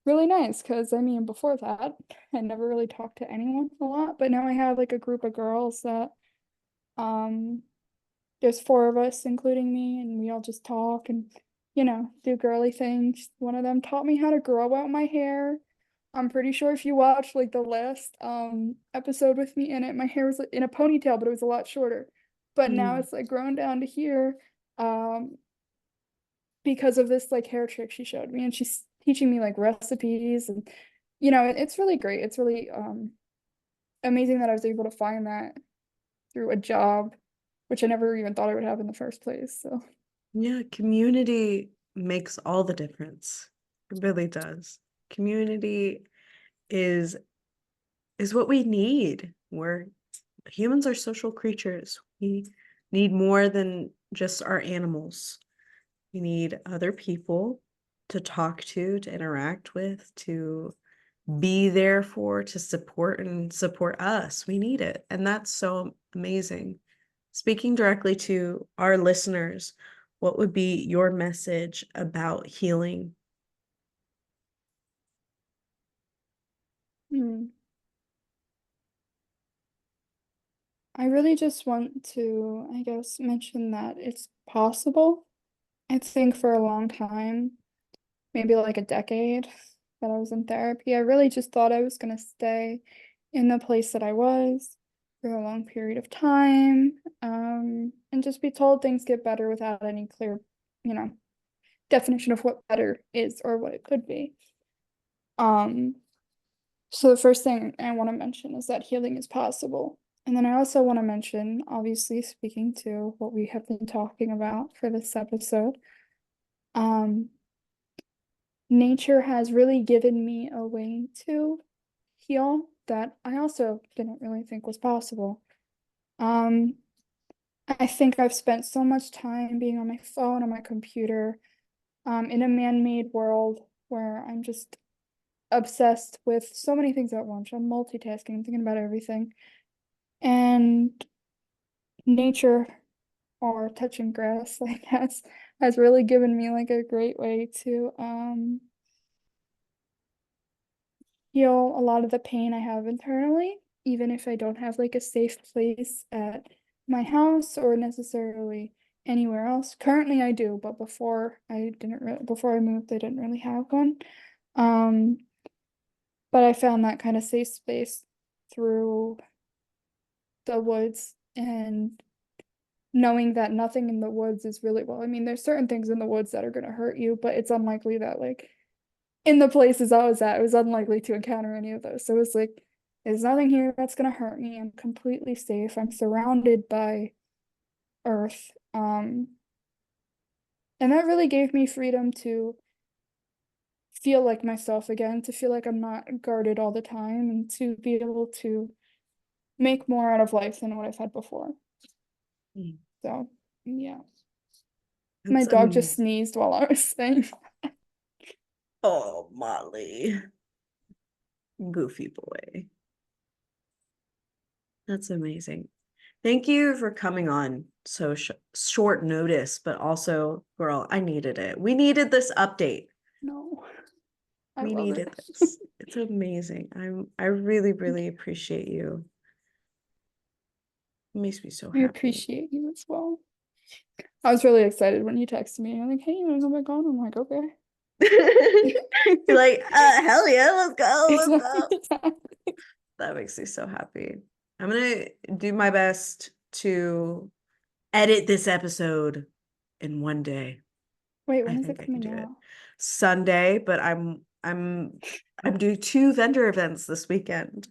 really nice, because I mean, before that I never really talked to anyone a lot, but now I have like a group of girls that um there's four of us including me, and we all just talk and do girly things. One of them taught me how to grow out my hair. I'm pretty sure if you watch like the last episode with me in it, my hair was like, in a ponytail, but it was a lot shorter. But now Mm. it's like grown down to here. Because of this like hair trick she showed me, and she's teaching me like recipes, and it's really great. It's really amazing that I was able to find that through a job, which I never even thought I would have in the first place. So Yeah, community makes all the difference. It really does. Community is what we need. Humans are social creatures. We need more than just our animals. We need other people to talk to interact with, to be there for, to support us. We need it. And that's so amazing. Speaking directly to our listeners, what would be your message about healing? I really just want to, I guess, mention that it's possible. I think for a long time, maybe like a decade that I was in therapy, I really just thought I was going to stay in the place that I was for a long period of time, and just be told things get better without any clear, you know, definition of what better is or what it could be. Um, so the first thing I want to mention is that healing is possible. And then I also want to mention, obviously, speaking to what we have been talking about for this episode, um, nature has really given me a way to heal that I also didn't really think was possible. Um, I think I've spent so much time being on my phone, on my computer, in a man-made world where I'm just obsessed with so many things at once. I'm multitasking, I'm thinking about everything. And nature or touching grass, I guess, has really given me like a great way to heal a lot of the pain I have internally, even if I don't have like a safe place at my house or necessarily anywhere else. Currently I do, but before I moved, I didn't really have one. Um, but I found that kind of safe space through the woods, and knowing that nothing in the woods is really, well, I mean, there's certain things in the woods that are going to hurt you, but it's unlikely that like in the places I was at, it was unlikely to encounter any of those. So it was like, there's nothing here that's gonna hurt me. I'm completely safe. I'm surrounded by earth. And that really gave me freedom to feel like myself again, to feel like I'm not guarded all the time, and to be able to make more out of life than what I've had before. Mm. So yeah. My That's dog just sneezed while I was saying. Oh, Molly. Goofy boy. That's amazing. Thank you for coming on so short notice, but also, girl, I needed it. We needed this update. No, I We love needed it. this. It's amazing. I really, really appreciate you. It makes me so I happy. appreciate you as well. I was really excited when you texted me. I'm like, hey, you wanna come back on? I'm like, okay. You're like, hell yeah, let's go, let's go. Exactly. That makes me so happy. I'm gonna do my best to edit this episode in one day. Wait, I when is it think I can coming do it. out? Sunday, but I'm doing 2 vendor events this weekend.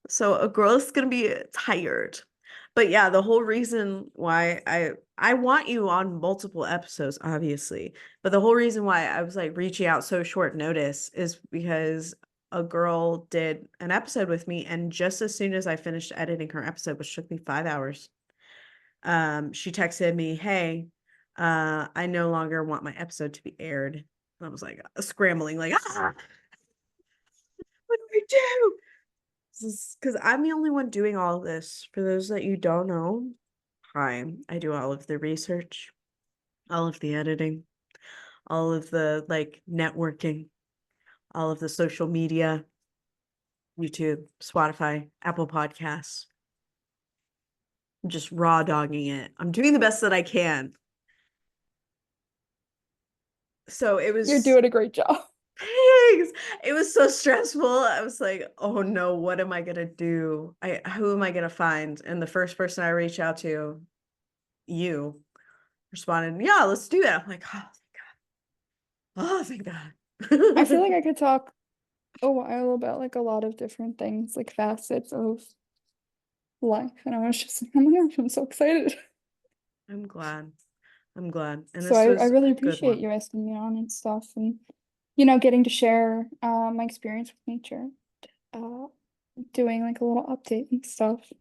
So a girl's gonna be tired. But yeah, the whole reason why I want you on multiple episodes, obviously, but the whole reason why I was like reaching out so short notice is because a girl did an episode with me, and just as soon as I finished editing her episode, which took me 5 hours, she texted me, "Hey, I no longer want my episode to be aired." And I was like scrambling, like, what do I do? Because I'm the only one doing all of this. For those that you don't know, hi, I do all of the research, all of the editing, all of the like networking, all of the social media, YouTube, Spotify, Apple Podcasts. I'm just raw dogging it. I'm doing the best that I can. So it You're was doing a great job. thanks. It was so stressful. I was like, oh no, what am I gonna do? Who am I gonna find? And the first person I reached out to, you, responded, yeah, let's do that. I'm like, oh, thank God. I feel like I could talk a while about like a lot of different things, like facets of life. And I was just like, oh my gosh, I'm so excited. I'm glad. I'm glad. And So this I was really a good appreciate one. you asking me on and stuff, and you know, getting to share my experience with nature, uh, doing like a little update and stuff.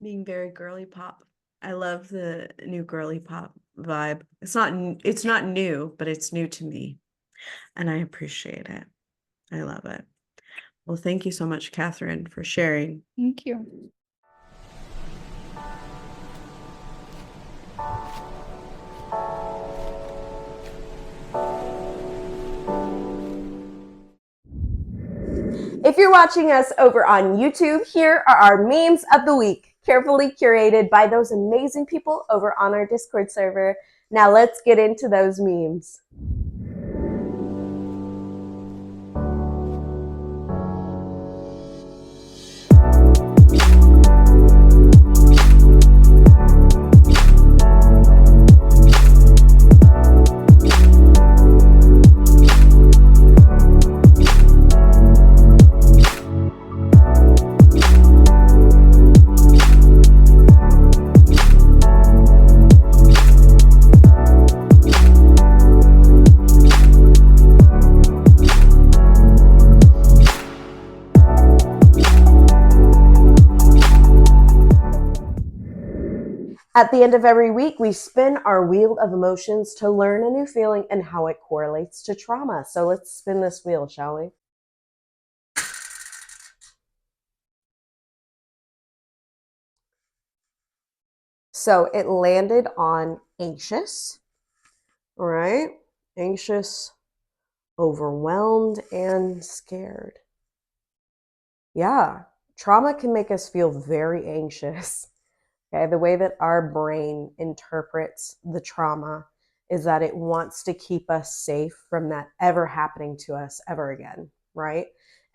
Being very girly pop. I love the new girly pop vibe. It's not new, but it's new to me. And I appreciate it. I love it. Well, thank you so much, Katherine, for sharing. Thank you. If you're watching us over on YouTube, here are our memes of the week, carefully curated by those amazing people over on our Discord server. Now let's get into those memes. At the end of every week, we spin our wheel of emotions to learn a new feeling and how it correlates to trauma. So let's spin this wheel, shall we? So it landed on anxious, all right? Anxious, overwhelmed, and scared. Yeah, trauma can make us feel very anxious. Okay, the way that our brain interprets the trauma is that it wants to keep us safe from that ever happening to us ever again, right?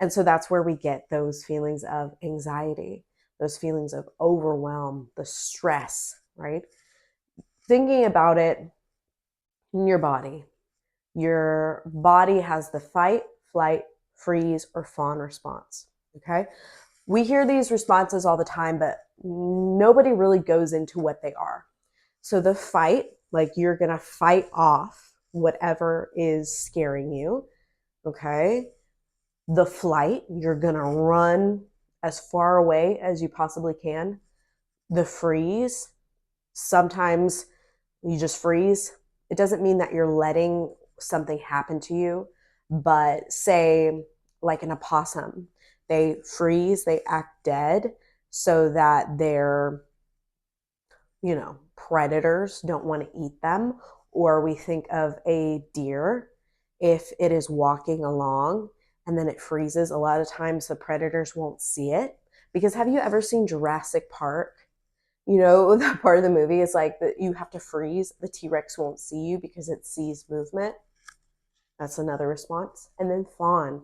And so that's where we get those feelings of anxiety, those feelings of overwhelm, the stress, right? Thinking about it in your body has the fight, flight, freeze, or fawn response, okay? We hear these responses all the time, but nobody really goes into what they are. So the fight, like you're going to fight off whatever is scaring you, okay? The flight, you're going to run as far away as you possibly can. The freeze, sometimes you just freeze. It doesn't mean that you're letting something happen to you, but say like an opossum, they freeze, they act dead so that their, predators don't want to eat them. Or we think of a deer, if it is walking along and then it freezes, a lot of times the predators won't see it. Because have you ever seen Jurassic Park? That part of the movie is like that you have to freeze. The T-Rex won't see you because it sees movement. That's another response. And then fawn.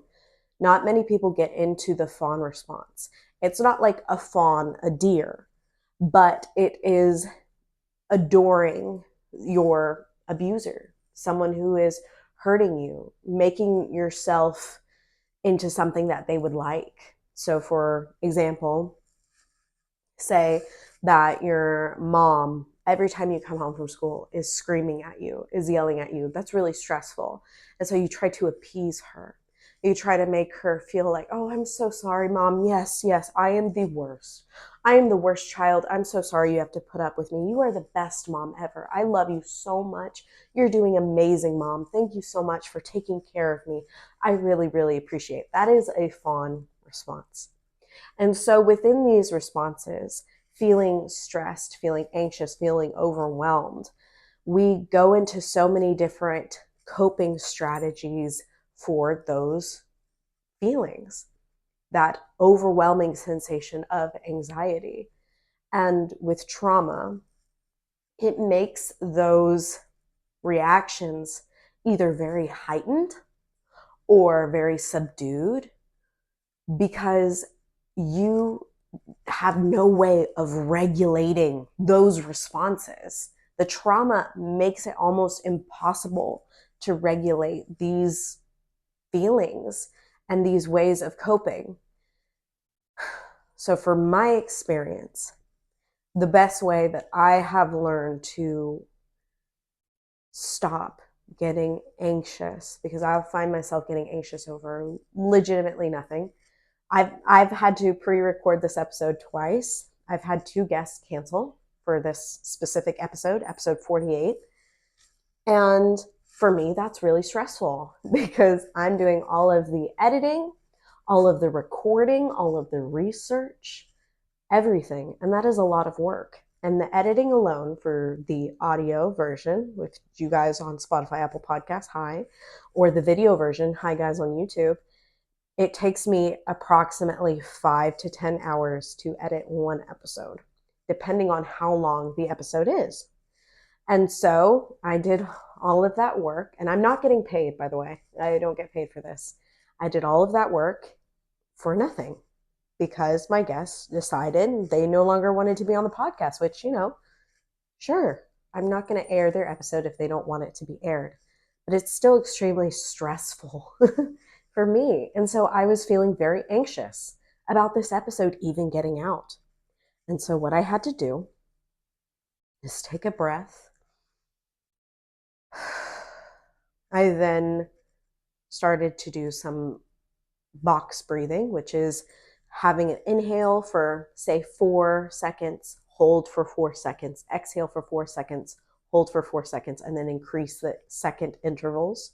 Not many people get into the fawn response. It's not like a fawn, a deer, but it is adoring your abuser, someone who is hurting you, making yourself into something that they would like. So for example, say that your mom, every time you come home from school, is screaming at you, is yelling at you. That's really stressful. And so you try to appease her. You try to make her feel like, oh, I'm so sorry, Mom. Yes, yes, I am the worst. I am the worst child. I'm so sorry you have to put up with me. You are the best mom ever. I love you so much. You're doing amazing, Mom. Thank you so much for taking care of me. I really, really appreciate it. That is a fawn response. And so within these responses, feeling stressed, feeling anxious, feeling overwhelmed, we go into so many different coping strategies for those feelings, that overwhelming sensation of anxiety. And with trauma, it makes those reactions either very heightened or very subdued, because you have no way of regulating those responses. The trauma makes it almost impossible to regulate these feelings and these ways of coping. So, for my experience, the best way that I have learned to stop getting anxious, because I'll find myself getting anxious over legitimately nothing. I've had to pre-record this episode twice. I've had 2 guests cancel for this specific episode, episode 48. And for me, that's really stressful because I'm doing all of the editing, all of the recording, all of the research, everything. And that is a lot of work. And the editing alone for the audio version, which you guys on Spotify, Apple Podcasts, hi, or the video version, hi guys on YouTube, it takes me approximately 5 to 10 hours to edit one episode, depending on how long the episode is. And so I did all of that work, and I'm not getting paid, by the way. I don't get paid for this. I did all of that work for nothing because my guests decided they no longer wanted to be on the podcast, which, sure, I'm not going to air their episode if they don't want it to be aired. But it's still extremely stressful for me. And so I was feeling very anxious about this episode even getting out. And so what I had to do is take a breath. I then started to do some box breathing, which is having an inhale for, say, 4 seconds, hold for 4 seconds, exhale for 4 seconds, hold for 4 seconds, and then increase the second intervals.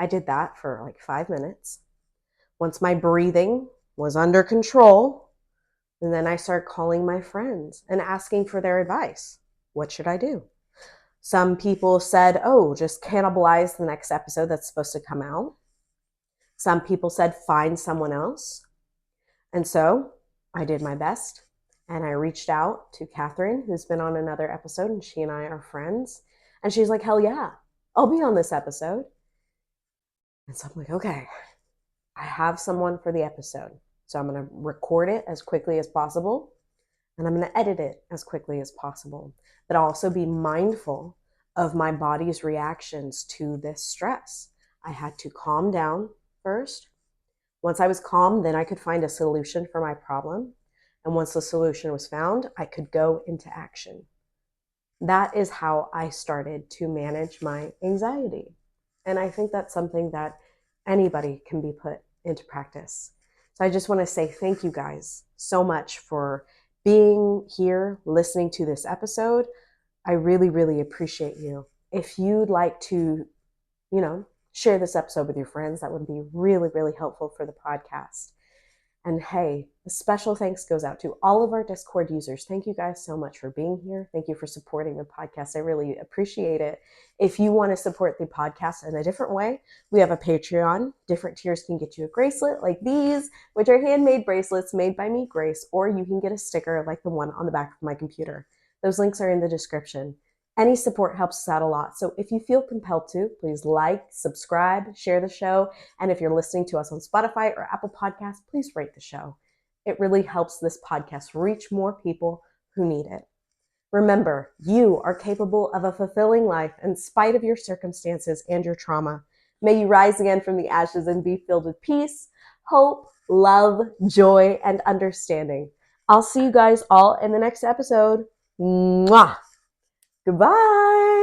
I did that for like 5 minutes. Once my breathing was under control, and then I started calling my friends and asking for their advice. What should I do? Some people said, oh, just cannibalize the next episode that's supposed to come out. Some people said, find someone else. And so I did my best. And I reached out to Katherine, who's been on another episode, and she and I are friends. And she's like, hell yeah, I'll be on this episode. And so I'm like, okay, I have someone for the episode. So I'm going to record it as quickly as possible. And I'm going to edit it as quickly as possible. But also be mindful of my body's reactions to this stress. I had to calm down first. Once I was calm, then I could find a solution for my problem. And once the solution was found, I could go into action. That is how I started to manage my anxiety. And I think that's something that anybody can be put into practice. So I just want to say thank you guys so much for being here, listening to this episode. I really, really appreciate you. If you'd like to, share this episode with your friends, that would be really, really helpful for the podcast. And hey, a special thanks goes out to all of our Discord users. Thank you guys so much for being here. Thank you for supporting the podcast. I really appreciate it. If you want to support the podcast in a different way, we have a Patreon. Different tiers can get you a bracelet like these, which are handmade bracelets made by me, Grace, or you can get a sticker like the one on the back of my computer. Those links are in the description. Any support helps us out a lot. So if you feel compelled to, please like, subscribe, share the show. And if you're listening to us on Spotify or Apple Podcasts, please rate the show. It really helps this podcast reach more people who need it. Remember, you are capable of a fulfilling life in spite of your circumstances and your trauma. May you rise again from the ashes and be filled with peace, hope, love, joy, and understanding. I'll see you guys all in the next episode. Mwah! Goodbye.